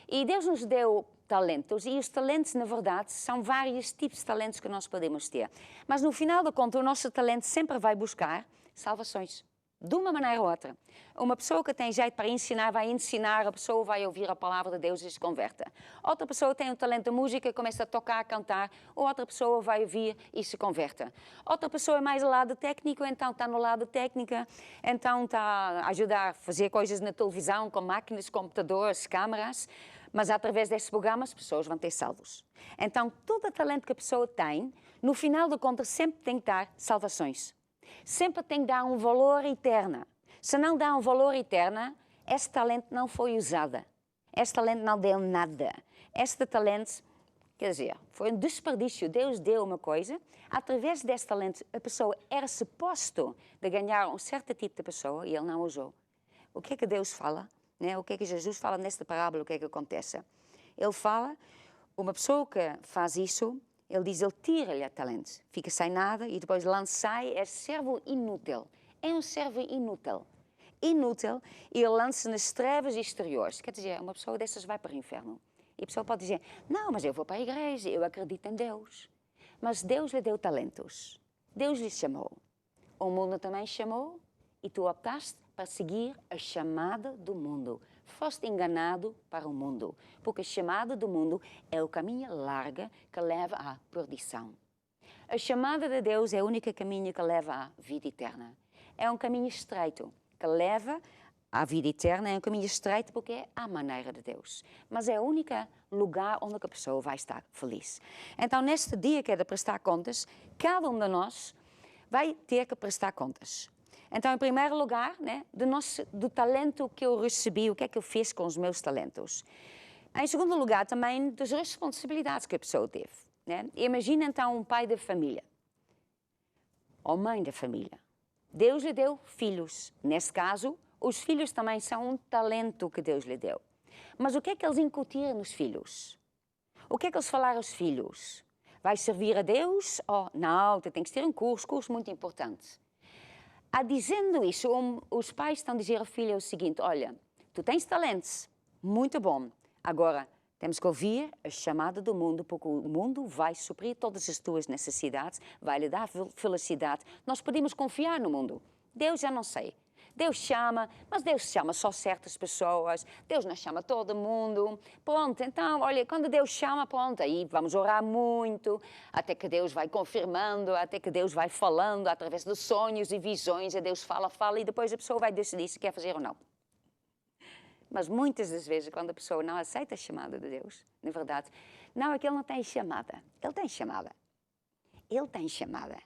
[SPEAKER 1] E Deus nos deu talentos, e os talentos, na verdade, são vários tipos de talentos que nós podemos ter. Mas, no final da conta, o nosso talento sempre vai buscar salvações. De uma maneira ou outra. Uma pessoa que tem jeito para ensinar, vai ensinar, a pessoa vai ouvir a palavra de Deus e se converta. Outra pessoa tem um talento de música, começa a tocar, a cantar, ou outra pessoa vai ouvir e se converta. Outra pessoa é mais do lado técnico, então está no lado técnica, então está a ajudar a fazer coisas na televisão, com máquinas, computadores, câmaras, mas através desses programas as pessoas vão ter salvos. Então, todo o talento que a pessoa tem, no final da conta, sempre tem que dar salvações. Sempre tem que dar um valor eterno. Se não dá um valor eterno, esse talento não foi usado. Esse talento não deu nada. Este talento, quer dizer, foi um desperdício. Deus deu uma coisa, através desse talento a pessoa era suposto de ganhar um certo tipo de pessoa e ele não usou. O que é que Deus fala? Né? O que é que Jesus fala nesta parábola? O que é que acontece? Ele fala, uma pessoa que faz isso, ele diz, ele tira-lhe talento, fica sem nada e depois lança-se, é servo inútil. É um servo inútil. Inútil, e ele lança nas trevas exteriores. Quer dizer, uma pessoa dessas vai para o inferno. E a pessoa pode dizer, não, mas eu vou para a igreja, eu acredito em Deus. Mas Deus lhe deu talentos. Deus lhe chamou. O mundo também chamou e tu optaste para seguir a chamada do mundo. Foste enganado para o mundo, porque a chamada do mundo é o caminho largo que leva à perdição. A chamada de Deus é o único caminho que leva à vida eterna. É um caminho estreito que leva à vida eterna, é um caminho estreito porque é a maneira de Deus. Mas é o único lugar onde a pessoa vai estar feliz. Então, neste dia que é de prestar contas, cada um de nós vai ter que prestar contas. Então, em primeiro lugar, né, do talento que eu recebi, o que é que eu fiz com os meus talentos. Em segundo lugar, também das responsabilidades que a pessoa teve. Né? Imagina, então, um pai de família, ou mãe da família. Deus lhe deu filhos. Nesse caso, os filhos também são um talento que Deus lhe deu. Mas o que é que eles incutiram nos filhos? O que é que eles falaram aos filhos? Vai servir a Deus? Oh, não, tu tens que ter um curso muito importante. Dizendo isso, os pais estão a dizer ao filho o seguinte, olha, tu tens talentos, muito bom. Agora, temos que ouvir a chamada do mundo, porque o mundo vai suprir todas as tuas necessidades, vai lhe dar felicidade. Nós podemos confiar no mundo. Deus já não sei. Deus chama, mas Deus chama só certas pessoas, Deus não chama todo mundo. Pronto, então, olha, quando Deus chama, pronto, aí vamos orar muito, até que Deus vai confirmando, até que Deus vai falando, através de sonhos e visões, e Deus fala, e depois a pessoa vai decidir se quer fazer ou não. Mas muitas das vezes, quando a pessoa não aceita a chamada de Deus, na verdade, não é que ele não tem chamada, ele tem chamada. Ele tem chamada.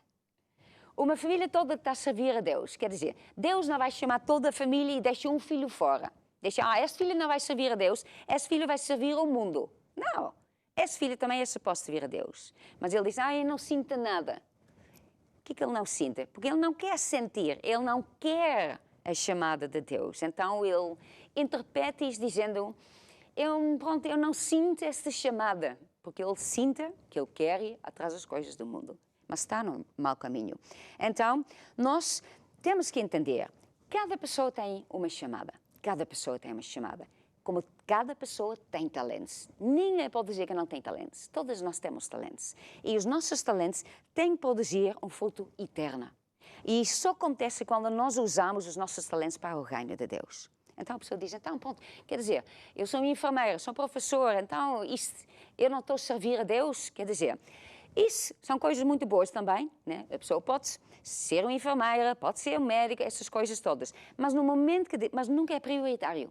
[SPEAKER 1] Uma família toda está a servir a Deus. Quer dizer, Deus não vai chamar toda a família e deixa um filho fora. Deixa, esse filho não vai servir a Deus, esse filho vai servir ao mundo. Não. Esse filho também é suposto servir a Deus. Mas ele diz, eu não sinto nada. O que é que ele não sente? Porque ele não quer sentir, ele não quer a chamada de Deus. Então ele interpreta isso dizendo, eu não sinto esta chamada, porque ele sinta que ele quer ir atrás das coisas do mundo, mas está no mau caminho. Então, nós temos que entender, cada pessoa tem uma chamada, cada pessoa tem uma chamada. Como cada pessoa tem talentos. Ninguém pode dizer que não tem talentos. Todos nós temos talentos. E os nossos talentos têm que produzir um fruto eterno. E isso só acontece quando nós usamos os nossos talentos para o reino de Deus. Então a pessoa diz, então, pronto, quer dizer, eu sou enfermeira, sou professora, então eu não estou a servir a Deus? Quer dizer, isso são coisas muito boas também, né? A pessoa pode ser uma enfermeira, pode ser um médico, essas coisas todas. Mas no momento mas nunca é prioritário.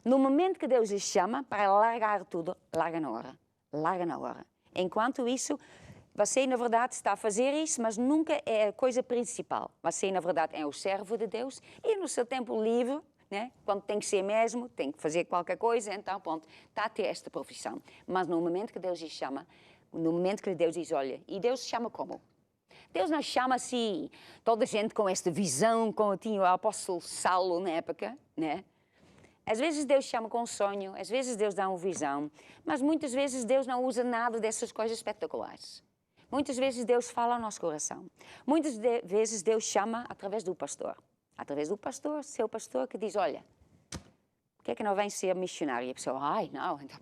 [SPEAKER 1] No momento que Deus lhe chama para largar tudo, larga na hora. Larga na hora. Enquanto isso, você, na verdade, está a fazer isso, mas nunca é a coisa principal. Você, na verdade, é o servo de Deus e no seu tempo livre, né, quando tem que ser mesmo, tem que fazer qualquer coisa, então, pronto, está a ter esta profissão. Mas no momento que Deus lhe chama, no momento que Deus diz, olha, e Deus chama como? Deus não chama assim, toda a gente com esta visão, como tinha o apóstolo Saulo na época, né? Às vezes Deus chama com um sonho, às vezes Deus dá uma visão, mas muitas vezes Deus não usa nada dessas coisas espetaculares. Muitas vezes Deus fala ao nosso coração. Muitas vezes Deus chama através do pastor. Através do pastor, seu pastor, que diz, olha, por que é que não vem ser missionário? E a pessoa, ai, não, então,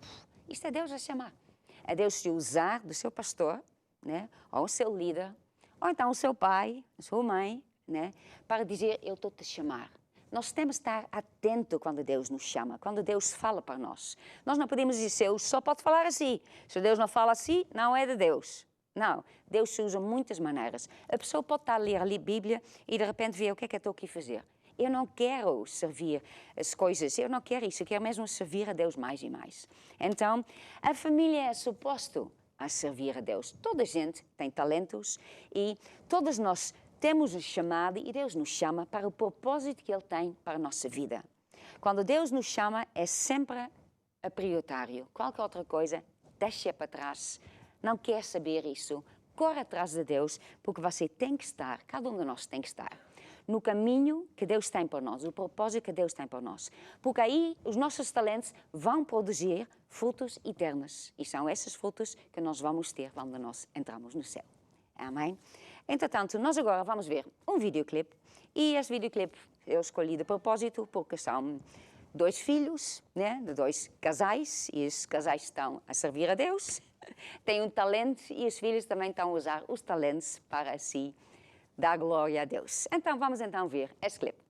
[SPEAKER 1] isto é Deus a chamar. É Deus se usar do seu pastor, né, ou o seu líder, ou então o seu pai, a sua mãe, né, para dizer, eu estou-te a chamar. Nós temos de estar atento quando Deus nos chama, quando Deus fala para nós. Nós não podemos dizer, Deus só pode falar assim. Se Deus não fala assim, não é de Deus. Não, Deus se usa de muitas maneiras. A pessoa pode estar a ler ali a Bíblia e de repente ver o que é que eu estou aqui a fazer. Eu não quero servir as coisas, eu não quero isso, eu quero mesmo servir a Deus mais e mais. Então, a família é suposto a servir a Deus. Toda a gente tem talentos e todos nós temos um chamado e Deus nos chama para o propósito que Ele tem para a nossa vida. Quando Deus nos chama, é sempre a prioritário. Qualquer outra coisa, deixa para trás. Não quer saber isso. Corre atrás de Deus, porque você tem que estar, cada um de nós tem que estar, no caminho que Deus tem para nós, o propósito que Deus tem para nós. Porque aí os nossos talentos vão produzir frutos eternos. E são esses frutos que nós vamos ter quando nós entramos no céu. Amém? Entretanto, nós agora vamos ver um videoclipe. E este videoclipe eu escolhi de propósito porque são dois filhos, né, de dois casais. E esses casais estão a servir a Deus. Têm um talento e os filhos também estão a usar os talentos para si dar glória a Deus. Então, vamos então ver este clipe.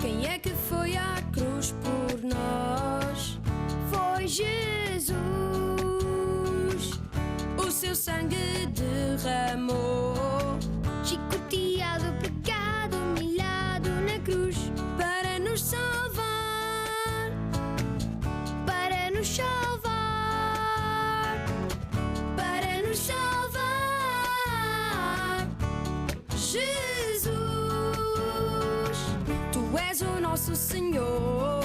[SPEAKER 4] Quem é que foi à cruz por nós? Foi Jesus. O seu sangue derramou, chicoteado, pecado, humilhado na cruz, para nos salvar, para nos salvar, para nos salvar. Jesus, Tu és o nosso Senhor.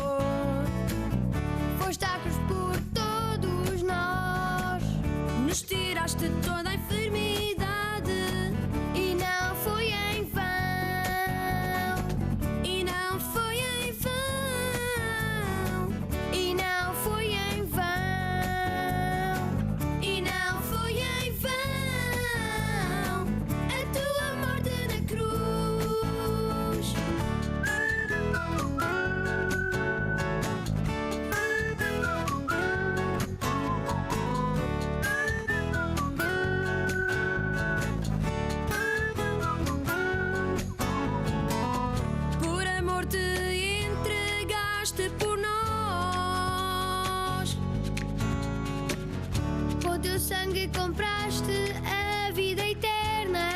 [SPEAKER 4] Foste à cruz por todos nós, nos tiraste toda a enfermidade, e não foi em vão, e não foi em vão, e não foi em vão, e não foi em vão, a tua morte na cruz. Por amor te entregaste por nós, com teu sangue compraste a vida eterna,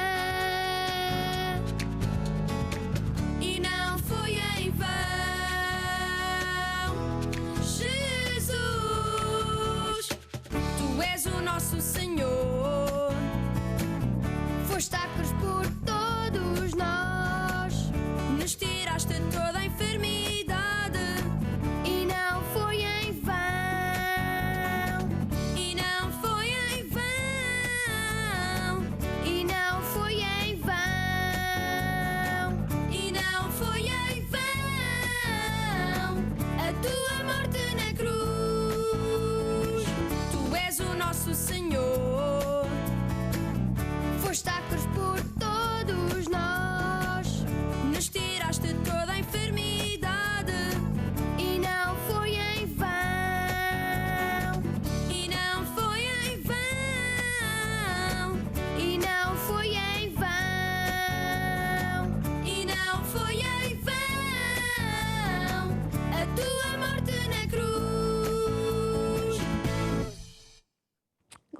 [SPEAKER 4] e não foi em vão. Jesus, Tu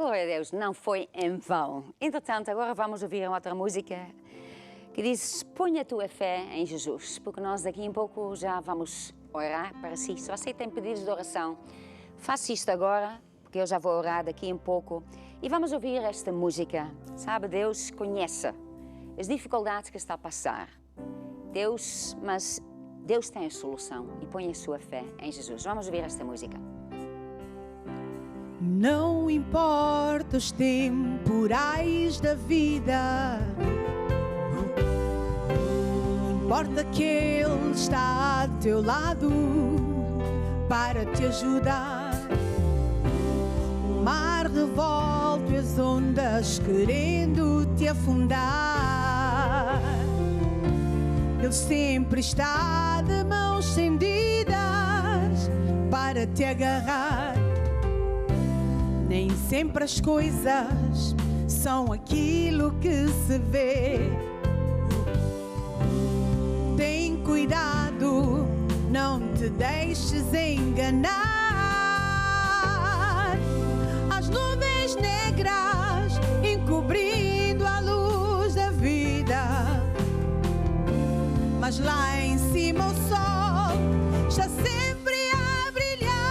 [SPEAKER 1] Glória a Deus, não foi em vão. Entretanto, agora vamos ouvir uma outra música que diz: põe a tua fé em Jesus, porque nós daqui a pouco já vamos orar para si. Se você tem pedidos de oração, faça isto agora, porque eu já vou orar daqui a pouco. E vamos ouvir esta música. Sabe, Deus conhece as dificuldades que está a passar. Mas Deus tem a solução e põe a sua fé em Jesus. Vamos ouvir esta música.
[SPEAKER 2] Não importa os temporais da vida, importa que Ele está ao teu lado para te ajudar. O mar revolta, as ondas querendo te afundar. Ele sempre está de mãos estendidas para te agarrar. Nem sempre as coisas são aquilo que se vê. Tem cuidado, não te deixes enganar. As nuvens negras encobrindo a luz da vida, mas lá em cima o sol está sempre a brilhar.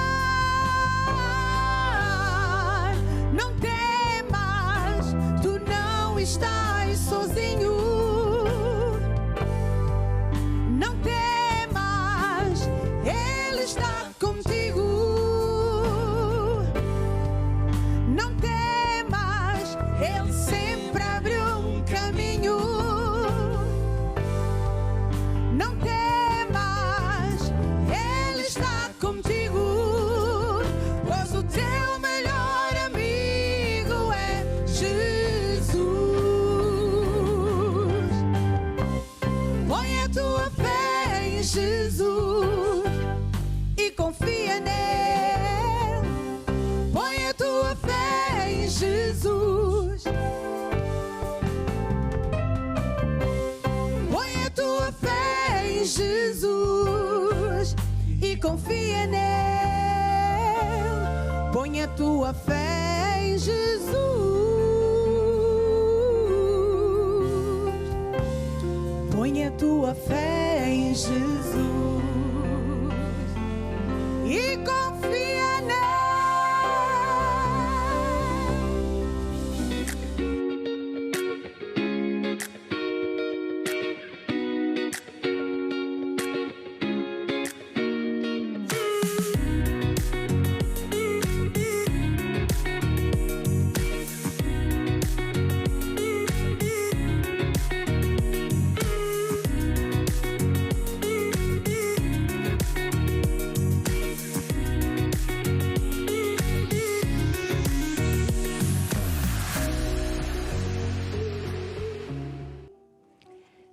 [SPEAKER 2] Não temas, tu não estás sozinho. Não temas, Ele está contigo. Não temas, Ele sempre abre um caminho. Não temas, Ele está contigo, pois o teu melhor amigo é Jesus. Põe a tua fé em Jesus e confia nele. Põe a tua fé em Jesus. Põe a tua fé em Jesus e confia nele. Põe a tua fé em Jesus. Põe a tua fé em Jesus e confia nele.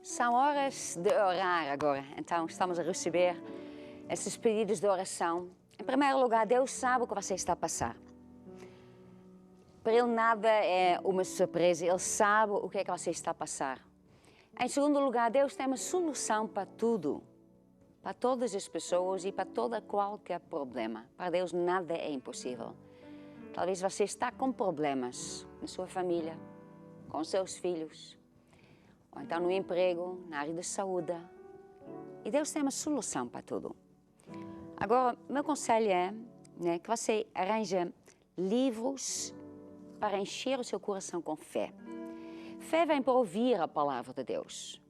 [SPEAKER 1] São horas de orar agora, então estamos a receber esses pedidos de oração. Em primeiro lugar, Deus sabe o que você está a passar. Para Ele nada é uma surpresa, Ele sabe o que é que você está a passar. Em segundo lugar, Deus tem uma solução para tudo, para todas as pessoas e para qualquer problema. Para Deus nada é impossível. Talvez você está com problemas na sua família, com os seus filhos, ou então no emprego, na área da saúde. E Deus tem uma solução para tudo. Agora, meu conselho é que você arranje livros para encher o seu coração com fé. Fé vem para ouvir a palavra de Deus.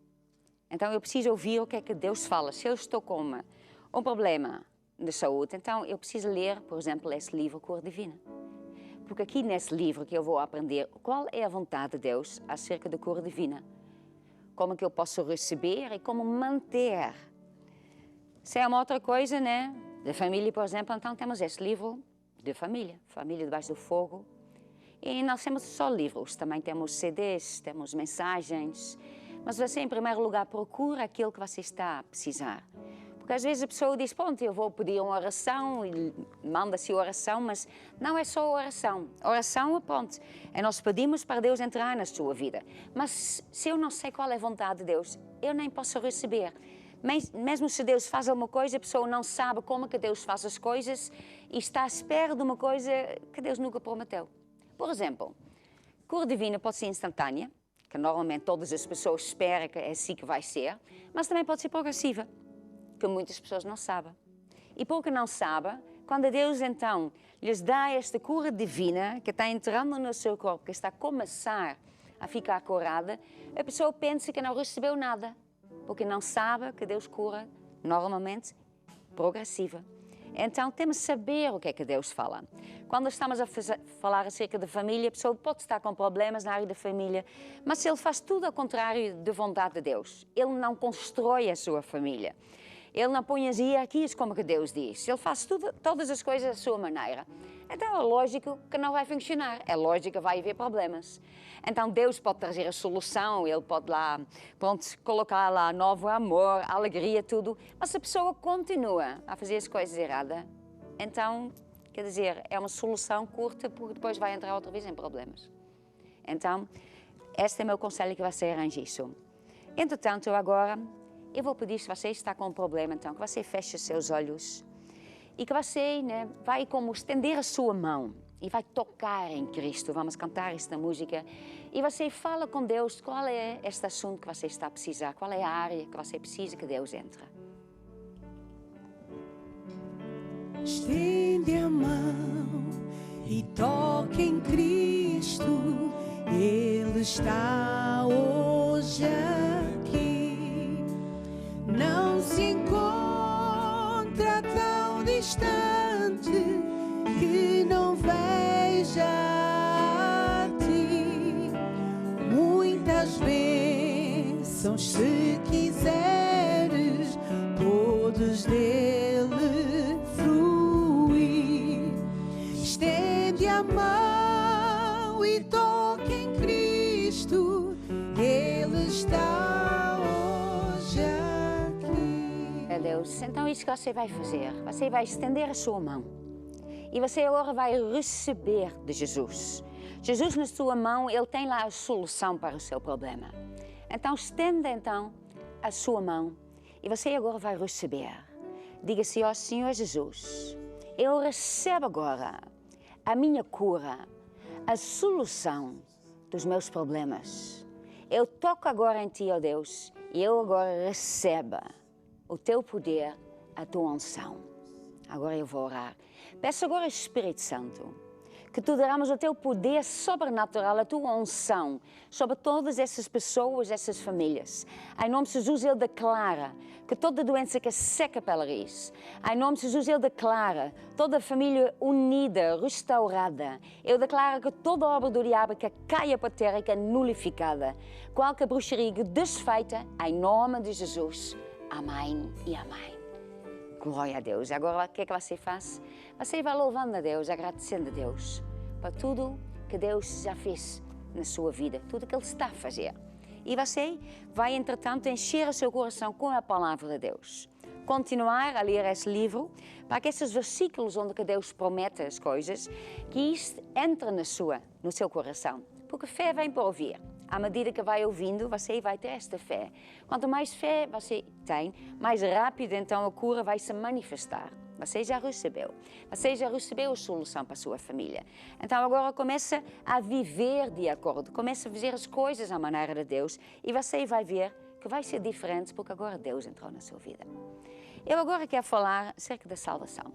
[SPEAKER 1] Então eu preciso ouvir o que é que Deus fala. Se eu estou com um problema de saúde, então eu preciso ler, por exemplo, esse livro Cor Divina. Porque aqui nesse livro que eu vou aprender qual é a vontade de Deus acerca da cor divina. Como que eu posso receber e como manter. Se é uma outra coisa, da família, por exemplo, então temos esse livro de família, Família Debaixo do Fogo. E nós temos só livros, também temos CDs, temos mensagens. Mas você, em primeiro lugar, procura aquilo que você está a precisar. Porque às vezes a pessoa diz, pronto, eu vou pedir uma oração e manda-se oração, mas não é só oração. Oração, pronto, nós pedimos para Deus entrar na sua vida. Mas se eu não sei qual é a vontade de Deus, eu nem posso receber. Mesmo se Deus faz alguma coisa, a pessoa não sabe como que Deus faz as coisas e está à espera de uma coisa que Deus nunca prometeu. Por exemplo, cura divina pode ser instantânea, que normalmente todas as pessoas esperam que é assim que vai ser, mas também pode ser progressiva, que muitas pessoas não sabem. E porque não sabem, quando Deus então lhes dá esta cura divina, que está entrando no seu corpo, que está a começar a ficar curada, a pessoa pensa que não recebeu nada, porque não sabe que Deus cura, normalmente, progressiva. Então, temos que saber o que é que Deus fala. Quando estamos a falar acerca da família, a pessoa pode estar com problemas na área da família, mas se ele faz tudo ao contrário da vontade de Deus, ele não constrói a sua família, ele não põe as hierarquias como que Deus diz, ele faz todas as coisas da sua maneira, então é lógico que não vai funcionar, é lógico que vai haver problemas. Então Deus pode trazer a solução, ele pode lá, colocar lá novo amor, alegria, tudo, mas se a pessoa continua a fazer as coisas erradas, então, quer dizer, é uma solução curta porque depois vai entrar outra vez em problemas. Então, este é o meu conselho, que você arranje isso. Entretanto, eu vou pedir, se você está com um problema, então, que você feche os seus olhos e que você vai como estender a sua mão e vai tocar em Cristo. Vamos cantar esta música e você fala com Deus qual é este assunto que você está a precisar, qual é a área que você precisa que Deus entre.
[SPEAKER 2] Estende a mão e toque em Cristo, Ele está hoje aqui. Não se encontra tão distante que não veja a ti. Muitas bênçãos, se quiseres, podes dele fruir. Estende a mão e toque em Cristo, Ele está hoje aqui.
[SPEAKER 1] É Deus, então isso que você vai fazer, você vai estender a sua mão e você agora vai receber de Jesus. Jesus na sua mão, Ele tem lá a solução para o seu problema. Então estenda a sua mão e você agora vai receber. Diga assim: ó Senhor Jesus, eu recebo agora a minha cura, a solução dos meus problemas. Eu toco agora em Ti, ó Deus, e eu agora recebo o Teu poder, a Tua unção. Agora eu vou orar. Peço agora, Espírito Santo, que Tu derramas o Teu poder sobrenatural, a Tua unção sobre todas essas pessoas, essas famílias. Em nome de Jesus, Ele declara que toda doença que seca pela raiz, em nome de Jesus, Ele declara toda a família unida, restaurada. Ele declara que toda obra do diabo que caia para a terra, que é nulificada. Qualquer bruxaria desfeita, em nome de Jesus. Amém e amém. Glória a Deus. Agora, o que é que você faz? Você vai louvando a Deus, agradecendo a Deus por tudo que Deus já fez na sua vida, tudo que Ele está a fazer. E você vai, entretanto, encher o seu coração com a palavra de Deus. Continuar a ler esse livro, para que esses versículos onde que Deus promete as coisas, que isto entre no seu coração. Porque fé vem por ouvir. À medida que vai ouvindo, você vai ter esta fé. Quanto mais fé você tem, mais rápido então a cura vai se manifestar. Você já recebeu. Você já recebeu a solução para a sua família. Então agora começa a viver de acordo. Começa a fazer as coisas à maneira de Deus. E você vai ver que vai ser diferente, porque agora Deus entrou na sua vida. Eu agora quero falar acerca da salvação.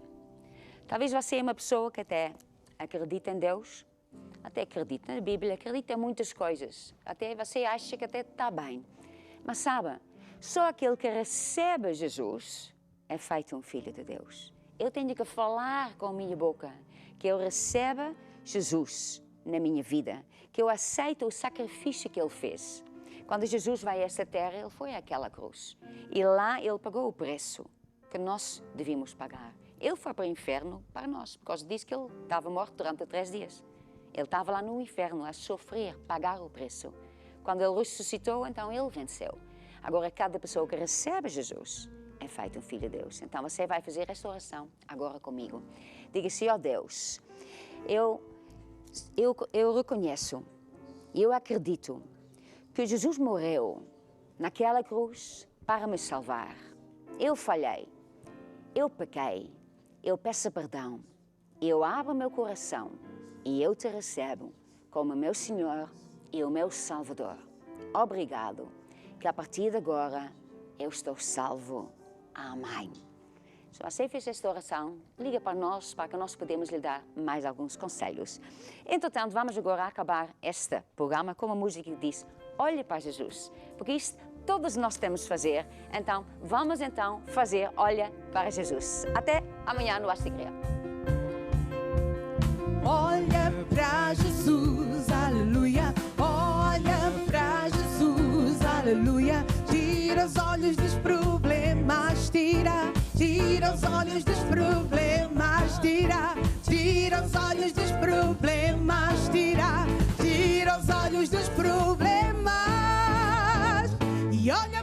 [SPEAKER 1] Talvez você é uma pessoa que até acredita em Deus, até acredita na Bíblia, acredita em muitas coisas. Até você acha que até está bem. Mas sabe, só aquele que recebe Jesus é feito um filho de Deus. Eu tenho que falar com a minha boca que eu receba Jesus na minha vida, que eu aceito o sacrifício que Ele fez. Quando Jesus vai a esta terra, Ele foi àquela cruz. E lá Ele pagou o preço que nós devíamos pagar. Ele foi para o inferno para nós, por causa disso que Ele estava morto durante 3 dias. Ele estava lá no inferno a sofrer, pagar o preço. Quando Ele ressuscitou, então Ele venceu. Agora, cada pessoa que recebe Jesus é feito um filho de Deus. Então, você vai fazer esta oração agora comigo. Diga assim: ó Deus, eu reconheço e eu acredito que Jesus morreu naquela cruz para me salvar. Eu falhei, eu pequei, eu peço perdão, eu abro meu coração e eu te recebo como meu Senhor e o meu Salvador. Obrigado, que a partir de agora eu estou salvo. Amém. Se você fez esta oração, liga para nós, para que nós podemos lhe dar mais alguns conselhos. Entretanto, vamos agora acabar este programa com uma música que diz: olhe para Jesus, porque isto todos nós temos de fazer. Então, vamos fazer olha para Jesus. Até amanhã no Esta Igreja.
[SPEAKER 2] Olha pra Jesus, aleluia. Olha pra Jesus, aleluia. Tira os olhos dos problemas, tira os olhos dos problemas, tira os olhos dos problemas, tira os olhos dos problemas. E olha